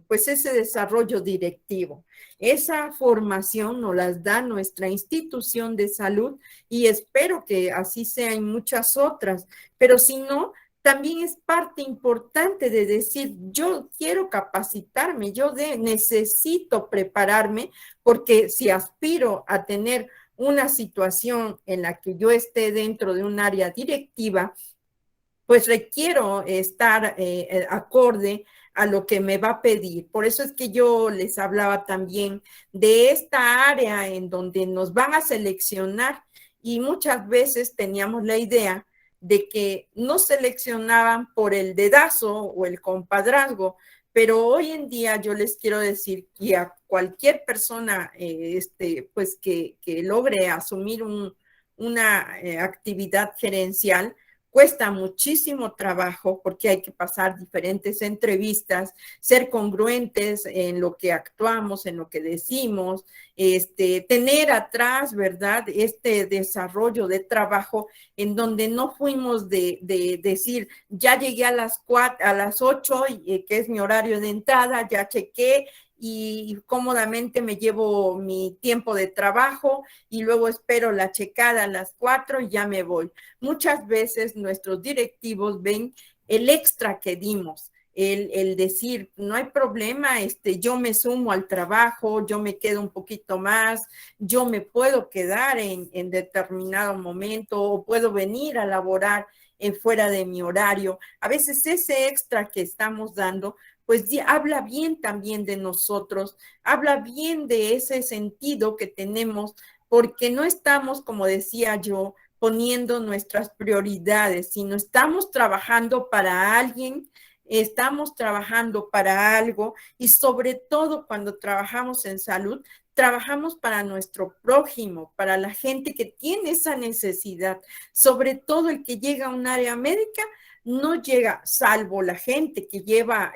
pues ese desarrollo directivo. Esa formación nos las da nuestra institución de salud y espero que así sea en muchas otras, pero si no, también es parte importante de decir, yo quiero capacitarme, necesito prepararme, porque si aspiro a tener una situación en la que yo esté dentro de un área directiva, pues requiero estar acorde a lo que me va a pedir. Por eso es que yo les hablaba también de esta área en donde nos van a seleccionar y muchas veces teníamos la idea de que no seleccionaban por el dedazo o el compadrazgo, pero hoy en día yo les quiero decir que a cualquier persona pues que logre asumir una actividad gerencial, cuesta muchísimo trabajo porque hay que pasar diferentes entrevistas, ser congruentes en lo que actuamos, en lo que decimos, tener atrás, ¿verdad? Este desarrollo de trabajo en donde no fuimos de decir, ya llegué a las 8, que es mi horario de entrada, ya chequé, y cómodamente me llevo mi tiempo de trabajo y luego espero la checada a las 4 y ya me voy. Muchas veces nuestros directivos ven el extra que dimos, el decir, no hay problema, yo me sumo al trabajo, yo me quedo un poquito más, yo me puedo quedar en determinado momento o puedo venir a laborar fuera de mi horario. A veces ese extra que estamos dando pues habla bien también de nosotros, habla bien de ese sentido que tenemos, porque no estamos, como decía yo, poniendo nuestras prioridades, sino estamos trabajando para alguien, estamos trabajando para algo y sobre todo cuando trabajamos en salud, trabajamos para nuestro prójimo, para la gente que tiene esa necesidad, sobre todo el que llega a un área médica, no llega, salvo la gente que lleva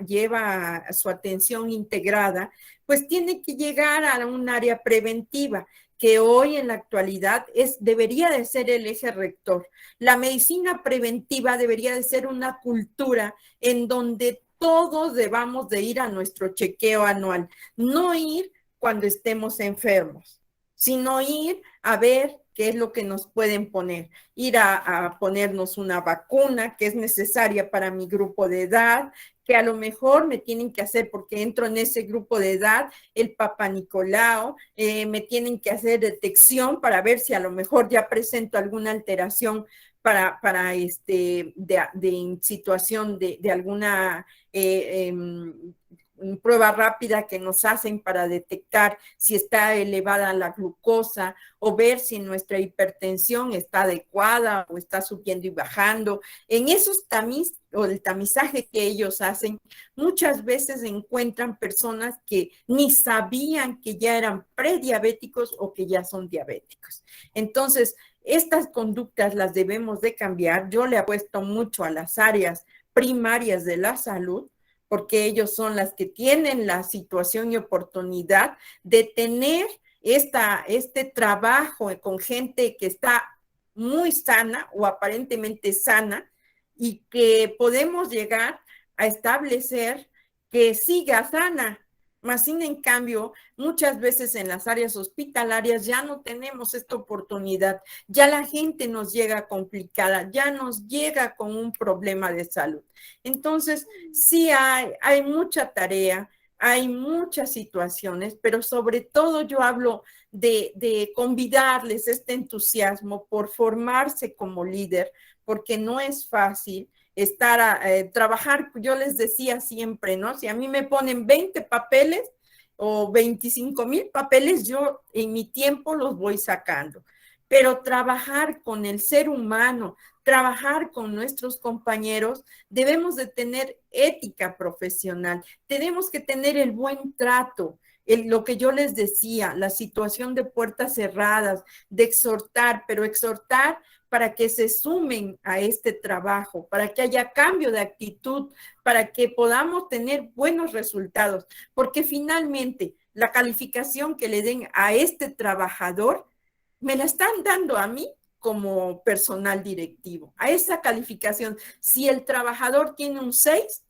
su atención integrada, pues tiene que llegar a un área preventiva, que hoy en la actualidad debería de ser el eje rector. La medicina preventiva debería de ser una cultura en donde todos debamos de ir a nuestro chequeo anual, no ir cuando estemos enfermos, sino ir a ver qué es lo que nos pueden poner, ir a ponernos una vacuna que es necesaria para mi grupo de edad, que a lo mejor me tienen que hacer, porque entro en ese grupo de edad, el Papá Nicolau, me tienen que hacer detección para ver si a lo mejor ya presento alguna alteración para de situación de alguna prueba rápida que nos hacen para detectar si está elevada la glucosa o ver si nuestra hipertensión está adecuada o está subiendo y bajando. En esos o el tamizaje que ellos hacen, muchas veces encuentran personas que ni sabían que ya eran prediabéticos o que ya son diabéticos. Entonces, estas conductas las debemos de cambiar. Yo le apuesto mucho a las áreas primarias de la salud, porque ellos son las que tienen la situación y oportunidad de tener este trabajo con gente que está muy sana o aparentemente sana y que podemos llegar a establecer que siga sana. Más sin en cambio, muchas veces en las áreas hospitalarias ya no tenemos esta oportunidad, ya la gente nos llega complicada, ya nos llega con un problema de salud. Entonces, sí hay mucha tarea, hay muchas situaciones, pero sobre todo yo hablo de convidarles este entusiasmo por formarse como líder, porque no es fácil trabajar. Yo les decía siempre, ¿no? Si a mí me ponen 20 papeles o 25,000 papeles, yo en mi tiempo los voy sacando. Pero trabajar con el ser humano, trabajar con nuestros compañeros, debemos de tener ética profesional, tenemos que tener el buen trato, lo que yo les decía, la situación de puertas cerradas, de exhortar, pero exhortar para que se sumen a este trabajo, para que haya cambio de actitud, para que podamos tener buenos resultados, porque finalmente la calificación que le den a este trabajador, me la están dando a mí como personal directivo. A esa calificación, si el trabajador tiene un 6,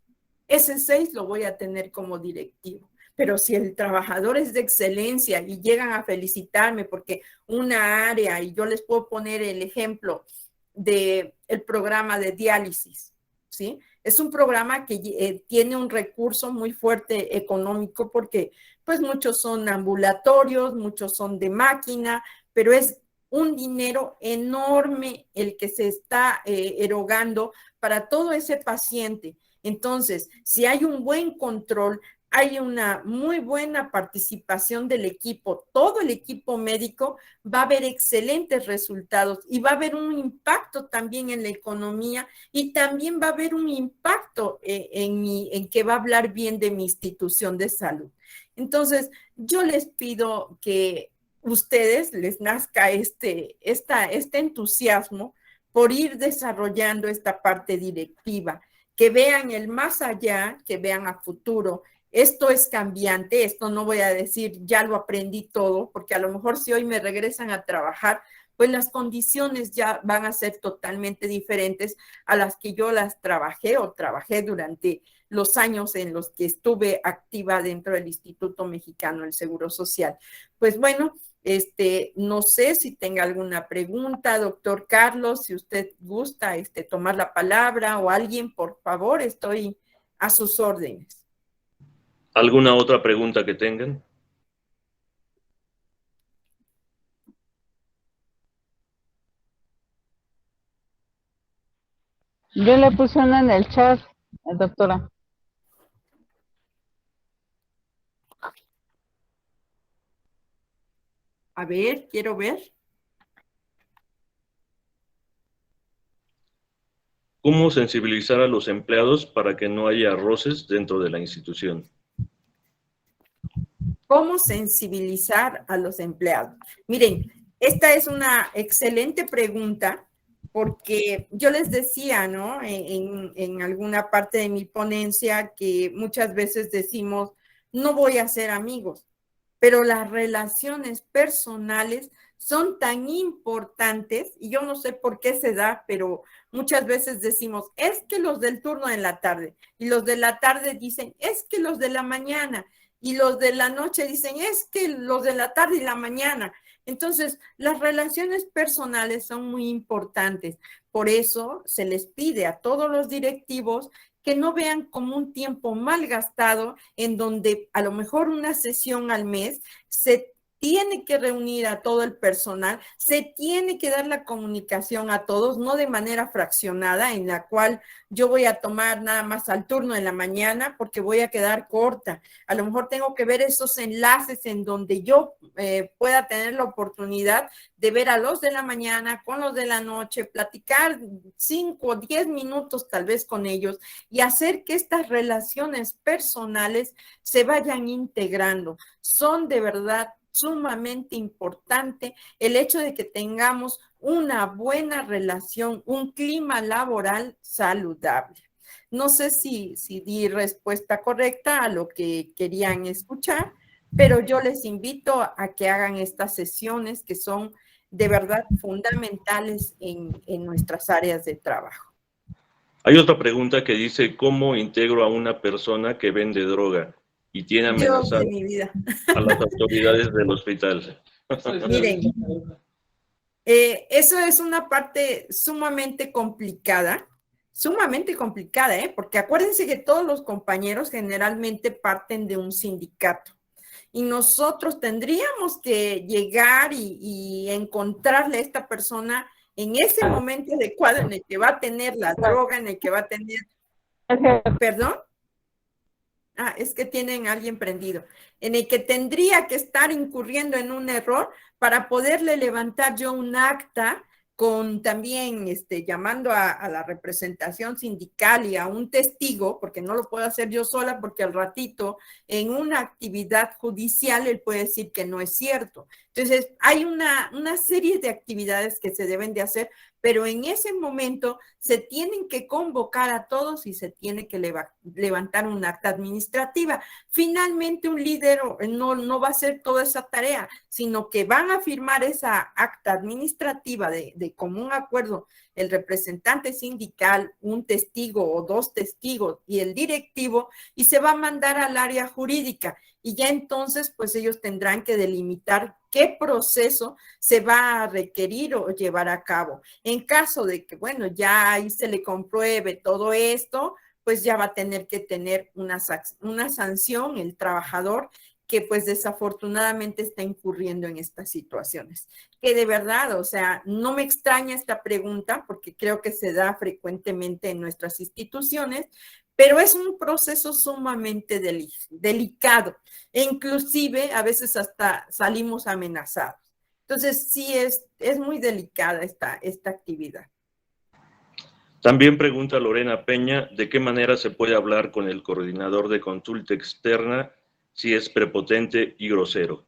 ese 6 lo voy a tener como directivo. Pero si el trabajador es de excelencia y llegan a felicitarme porque una área, y yo les puedo poner el ejemplo del programa de diálisis, ¿sí? Es un programa que tiene un recurso muy fuerte económico porque pues muchos son ambulatorios, muchos son de máquina, pero es un dinero enorme el que se está erogando para todo ese paciente. Entonces, si hay un buen control, hay una muy buena participación del equipo, todo el equipo médico, va a haber excelentes resultados y va a haber un impacto también en la economía y también va a haber un impacto en que va a hablar bien de mi institución de salud. Entonces, yo les pido que ustedes les nazca este entusiasmo por ir desarrollando esta parte directiva, que vean el más allá, que vean a futuro. Esto es cambiante, esto no voy a decir ya lo aprendí todo, porque a lo mejor si hoy me regresan a trabajar, pues las condiciones ya van a ser totalmente diferentes a las que yo las trabajé o trabajé durante los años en los que estuve activa dentro del Instituto Mexicano del Seguro Social. Pues bueno, no sé si tenga alguna pregunta, doctor Carlos, si usted gusta tomar la palabra o alguien, por favor, estoy a sus órdenes. ¿Alguna otra pregunta que tengan? Yo le puse una en el chat, doctora. A ver, quiero ver. ¿Cómo sensibilizar a los empleados para que no haya roces dentro de la institución? ¿Cómo sensibilizar a los empleados? Miren, esta es una excelente pregunta porque yo les decía, ¿no? En alguna parte de mi ponencia que muchas veces decimos, no voy a ser amigos, pero las relaciones personales son tan importantes, y yo no sé por qué se da, pero muchas veces decimos, es que los del turno en la tarde, y los de la tarde dicen, es que los de la mañana, y los de la noche dicen, es que los de la tarde y la mañana. Entonces, las relaciones personales son muy importantes. Por eso se les pide a todos los directivos que no vean como un tiempo mal gastado en donde a lo mejor una sesión al mes se tiene que reunir a todo el personal, se tiene que dar la comunicación a todos, no de manera fraccionada, en la cual yo voy a tomar nada más al turno en la mañana porque voy a quedar corta. A lo mejor tengo que ver esos enlaces en donde yo pueda tener la oportunidad de ver a los de la mañana con los de la noche, platicar 5 o 10 minutos tal vez con ellos y hacer que estas relaciones personales se vayan integrando. Son de verdad sumamente importante el hecho de que tengamos una buena relación, un clima laboral saludable. No sé si di respuesta correcta a lo que querían escuchar, pero yo les invito a que hagan estas sesiones que son de verdad fundamentales en nuestras áreas de trabajo. Hay otra pregunta que dice, ¿cómo integro a una persona que vende droga y tiene amenazado a las autoridades del hospital? Miren, eso es una parte sumamente complicada, porque acuérdense que todos los compañeros generalmente parten de un sindicato y nosotros tendríamos que llegar y encontrarle a esta persona en ese momento adecuado en el que va a tener la droga, en el que va a tener... ¿Perdón? Ah, es que tienen a alguien prendido. En el que tendría que estar incurriendo en un error para poderle levantar yo un acta con también llamando a la representación sindical y a un testigo, porque no lo puedo hacer yo sola, porque al ratito en una actividad judicial él puede decir que no es cierto. Entonces, hay una serie de actividades que se deben de hacer pero en ese momento se tienen que convocar a todos y se tiene que levantar un acta administrativa. Finalmente un líder no va a hacer toda esa tarea, sino que van a firmar esa acta administrativa de común acuerdo el representante sindical, un testigo o dos testigos y el directivo, y se va a mandar al área jurídica. Y ya entonces, pues ellos tendrán que delimitar qué proceso se va a requerir o llevar a cabo. En caso de que, bueno, ya ahí se le compruebe todo esto, pues ya va a tener que tener una sanción el trabajador que pues desafortunadamente está incurriendo en estas situaciones. Que de verdad, o sea, no me extraña esta pregunta porque creo que se da frecuentemente en nuestras instituciones, pero es un proceso sumamente delicado e inclusive a veces hasta salimos amenazados. Entonces sí es muy delicada esta actividad. También pregunta Lorena Peña, ¿de qué manera se puede hablar con el coordinador de consulta externa si es prepotente y grosero?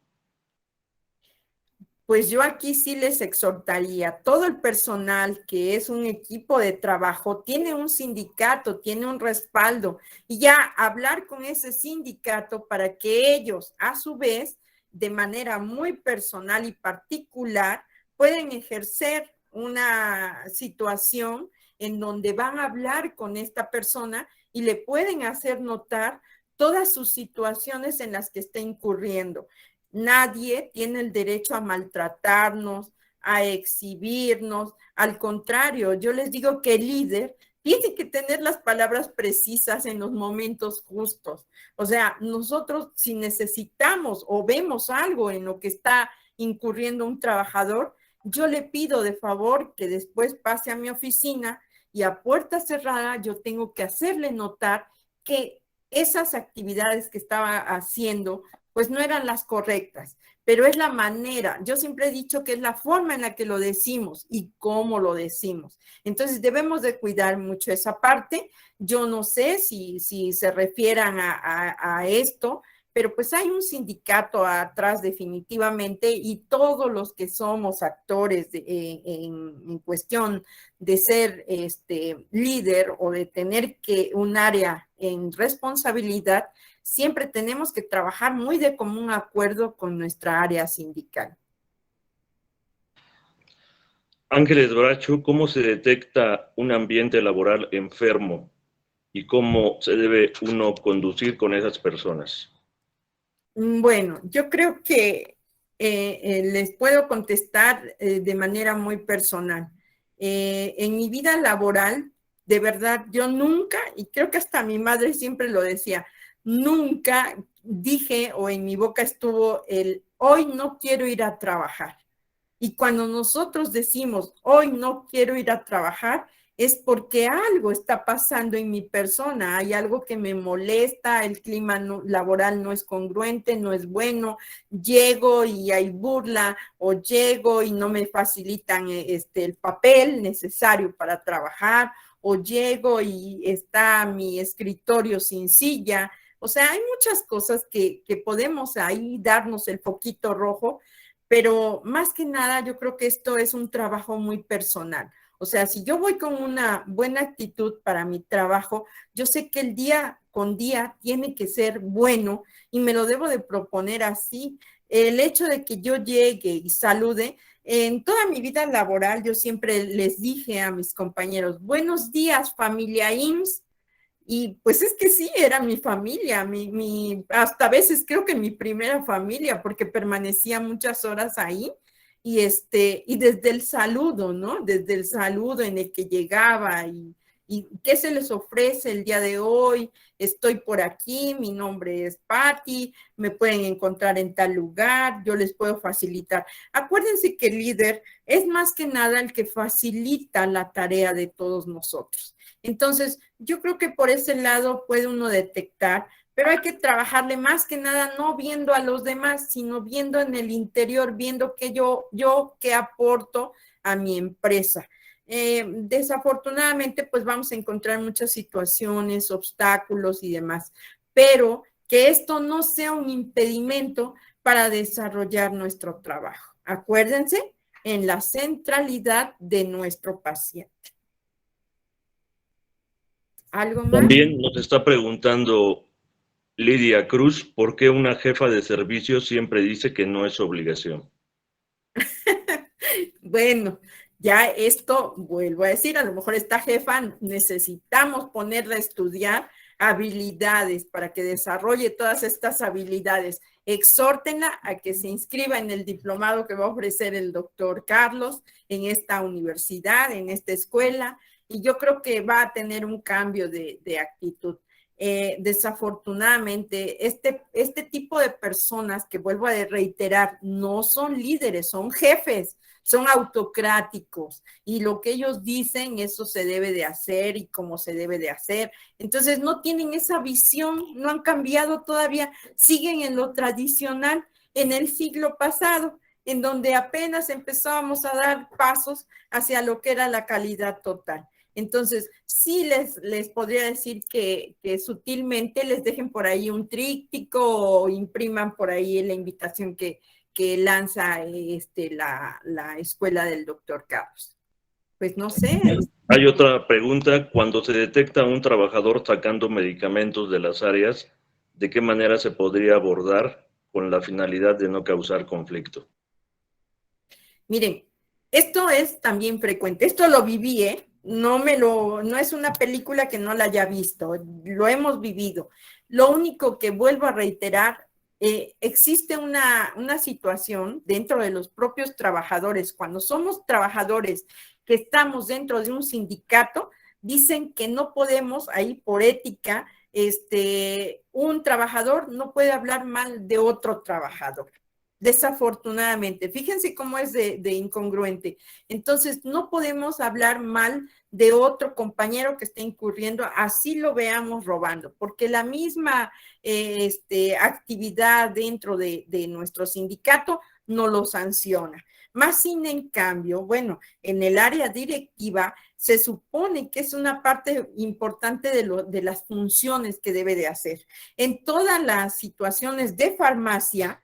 Pues yo aquí sí les exhortaría, todo el personal que es un equipo de trabajo, tiene un sindicato, tiene un respaldo, y ya hablar con ese sindicato para que ellos, a su vez, de manera muy personal y particular, pueden ejercer una situación en donde van a hablar con esta persona y le pueden hacer notar todas sus situaciones en las que está incurriendo. Nadie tiene el derecho a maltratarnos, a exhibirnos. Al contrario, yo les digo que el líder tiene que tener las palabras precisas en los momentos justos. O sea, nosotros si necesitamos o vemos algo en lo que está incurriendo un trabajador, yo le pido de favor que después pase a mi oficina y a puerta cerrada yo tengo que hacerle notar que esas actividades que estaba haciendo pues no eran las correctas, pero es la manera. Yo siempre he dicho que es la forma en la que lo decimos y cómo lo decimos. Entonces debemos de cuidar mucho esa parte. Yo no sé si se refieran a esto, pero pues hay un sindicato atrás definitivamente y todos los que somos actores en cuestión de ser líder o de tener que un área en responsabilidad, siempre tenemos que trabajar muy de común acuerdo con nuestra área sindical. Ángeles Bracho, ¿cómo se detecta un ambiente laboral enfermo y cómo se debe uno conducir con esas personas? Bueno, yo creo que les puedo contestar de manera muy personal. En mi vida laboral, de verdad, yo nunca, y creo que hasta mi madre siempre lo decía, nunca dije o en mi boca estuvo el hoy no quiero ir a trabajar. Y cuando nosotros decimos hoy no quiero ir a trabajar, es porque algo está pasando en mi persona, hay algo que me molesta, el clima laboral no es congruente, no es bueno, llego y hay burla o llego y no me facilitan el papel necesario para trabajar o llego y está mi escritorio sin silla. O sea, hay muchas cosas que podemos ahí darnos el foquito rojo, pero más que nada yo creo que esto es un trabajo muy personal. O sea, si yo voy con una buena actitud para mi trabajo, yo sé que el día con día tiene que ser bueno y me lo debo de proponer así. El hecho de que yo llegue y salude, en toda mi vida laboral yo siempre les dije a mis compañeros, buenos días familia IMSS, y pues es que sí, era mi familia, hasta a veces creo que mi primera familia, porque permanecía muchas horas ahí. Y desde el saludo, ¿no? Desde el saludo en el que llegaba y qué se les ofrece el día de hoy, estoy por aquí, mi nombre es Patti, me pueden encontrar en tal lugar, yo les puedo facilitar. Acuérdense que el líder es más que nada el que facilita la tarea de todos nosotros. Entonces, yo creo que por ese lado puede uno detectar, pero hay que trabajarle más que nada no viendo a los demás, sino viendo en el interior, viendo que yo qué aporto a mi empresa. Desafortunadamente, pues vamos a encontrar muchas situaciones, obstáculos y demás, pero que esto no sea un impedimento para desarrollar nuestro trabajo. Acuérdense, en la centralidad de nuestro paciente. ¿Algo más? También nos está preguntando Lidia Cruz, ¿por qué una jefa de servicio siempre dice que no es obligación? Bueno, ya esto, vuelvo a decir, a lo mejor esta jefa necesitamos ponerla a estudiar habilidades para que desarrolle todas estas habilidades. Exhórtenla a que se inscriba en el diplomado que va a ofrecer el doctor Carlos en esta universidad, en esta escuela, y yo creo que va a tener un cambio de actitud. Desafortunadamente, este tipo de personas que vuelvo a reiterar, no son líderes, son jefes, son autocráticos y lo que ellos dicen, eso se debe de hacer y cómo se debe de hacer. Entonces no tienen esa visión, no han cambiado todavía, siguen en lo tradicional en el siglo pasado, en donde apenas empezábamos a dar pasos hacia lo que era la calidad total. Entonces, sí les podría decir que sutilmente les dejen por ahí un tríptico o impriman por ahí la invitación que lanza la escuela del doctor Carlos. Pues no sé. Hay otra pregunta. Cuando se detecta a un trabajador sacando medicamentos de las áreas, ¿de qué manera se podría abordar con la finalidad de no causar conflicto? Miren, esto es también frecuente. Esto lo viví, ¿eh? No es una película que no la haya visto, lo hemos vivido. Lo único que vuelvo a reiterar, existe una situación dentro de los propios trabajadores. Cuando somos trabajadores que estamos dentro de un sindicato, dicen que no podemos, ahí por ética, un trabajador no puede hablar mal de otro trabajador. Desafortunadamente, fíjense cómo es de incongruente. Entonces, no podemos hablar mal de otro compañero que esté incurriendo, así lo veamos robando, porque la misma actividad dentro de nuestro sindicato no lo sanciona. Más sin en cambio, bueno, en el área directiva se supone que es una parte importante de las funciones que debe de hacer. En todas las situaciones de farmacia,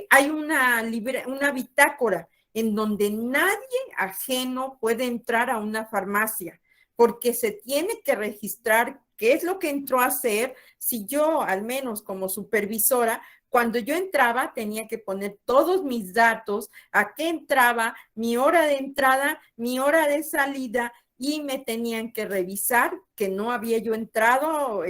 hay una bitácora en donde nadie ajeno puede entrar a una farmacia, porque se tiene que registrar qué es lo que entró a hacer. Si yo, al menos como supervisora, cuando yo entraba tenía que poner todos mis datos, a qué entraba, mi hora de entrada, mi hora de salida, y me tenían que revisar que no había yo entrado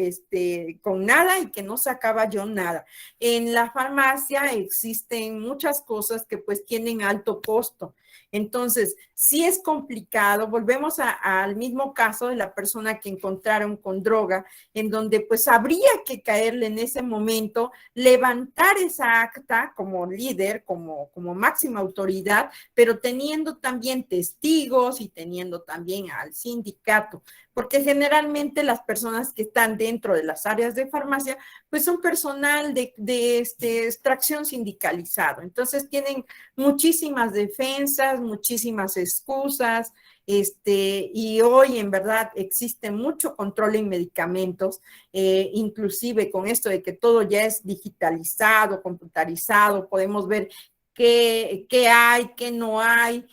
con nada y que no sacaba yo nada. En la farmacia existen muchas cosas que pues tienen alto costo. Entonces, sí es complicado. Volvemos al mismo caso de la persona que encontraron con droga, en donde pues habría que caerle en ese momento, levantar esa acta como líder, como máxima autoridad, pero teniendo también testigos y teniendo también al sindicato, porque generalmente las personas que están dentro de las áreas de farmacia, pues son personal de extracción sindicalizado. Entonces tienen muchísimas defensas, muchísimas excusas, y hoy en verdad existe mucho control en medicamentos, inclusive con esto de que todo ya es digitalizado, computarizado, podemos ver qué hay, qué no hay,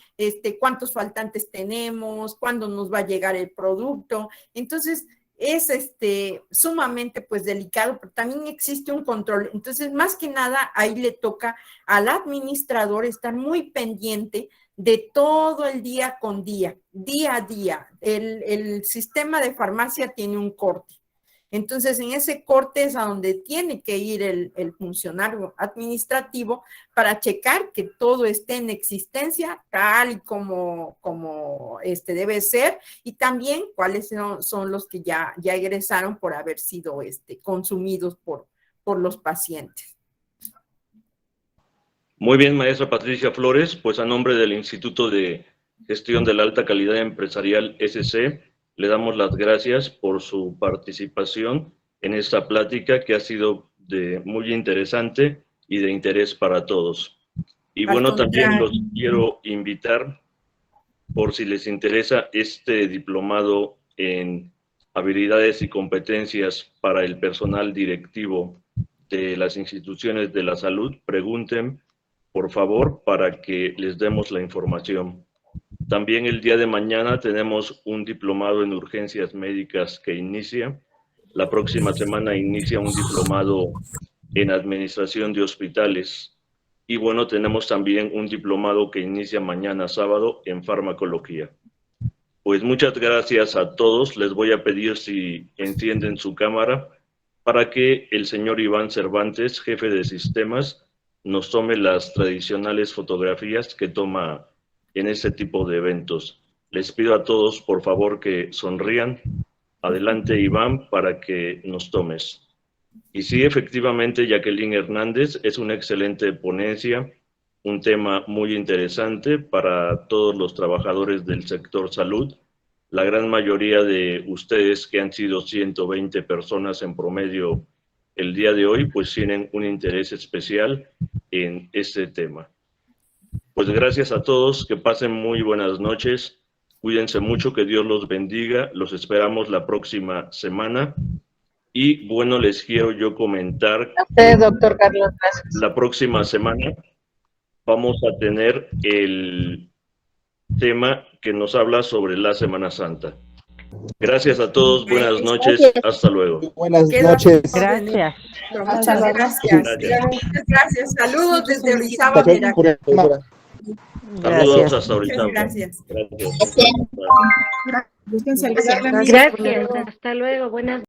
cuántos faltantes tenemos, cuándo nos va a llegar el producto. Entonces, es sumamente pues delicado, pero también existe un control. Entonces, más que nada, ahí le toca al administrador estar muy pendiente de todo el día con día a día. El sistema de farmacia tiene un corte. Entonces, en ese corte es a donde tiene que ir el funcionario administrativo para checar que todo esté en existencia tal y como debe ser, y también cuáles son los que ya egresaron por haber sido consumidos por los pacientes. Muy bien, maestra Patricia Flores, pues a nombre del Instituto de Gestión de la Alta Calidad Empresarial SC, le damos las gracias por su participación en esta plática que ha sido muy interesante y de interés para todos. Y bueno, también los quiero invitar, por si les interesa este diplomado en habilidades y competencias para el personal directivo de las instituciones de la salud, pregunten por favor, para que les demos la información. También el día de mañana tenemos un diplomado en urgencias médicas que inicia. La próxima semana inicia un diplomado en administración de hospitales. Y bueno, tenemos también un diplomado que inicia mañana sábado en farmacología. Pues muchas gracias a todos. Les voy a pedir si encienden su cámara para que el señor Iván Cervantes, jefe de sistemas, nos tome las tradicionales fotografías que toma en este tipo de eventos. Les pido a todos, por favor, que sonrían. Adelante, Iván, para que nos tomes. Y sí, efectivamente, Jacqueline Hernández, es una excelente ponencia, un tema muy interesante para todos los trabajadores del sector salud. La gran mayoría de ustedes, que han sido 120 personas en promedio el día de hoy, pues tienen un interés especial en este tema. Pues gracias a todos, que pasen muy buenas noches, cuídense mucho, que Dios los bendiga, los esperamos la próxima semana. Y bueno, les quiero yo comentar A usted, doctor Carlos, gracias. La próxima semana vamos a tener el tema que nos habla sobre la Semana Santa. Gracias a todos, buenas noches, hasta luego. Buenas noches. Gracias. Muchas gracias. Muchas gracias. Saludos desde Orizaba, Veracruz. Saludos hasta ahorita. Gracias. Gracias. Gracias. Hasta luego, buenas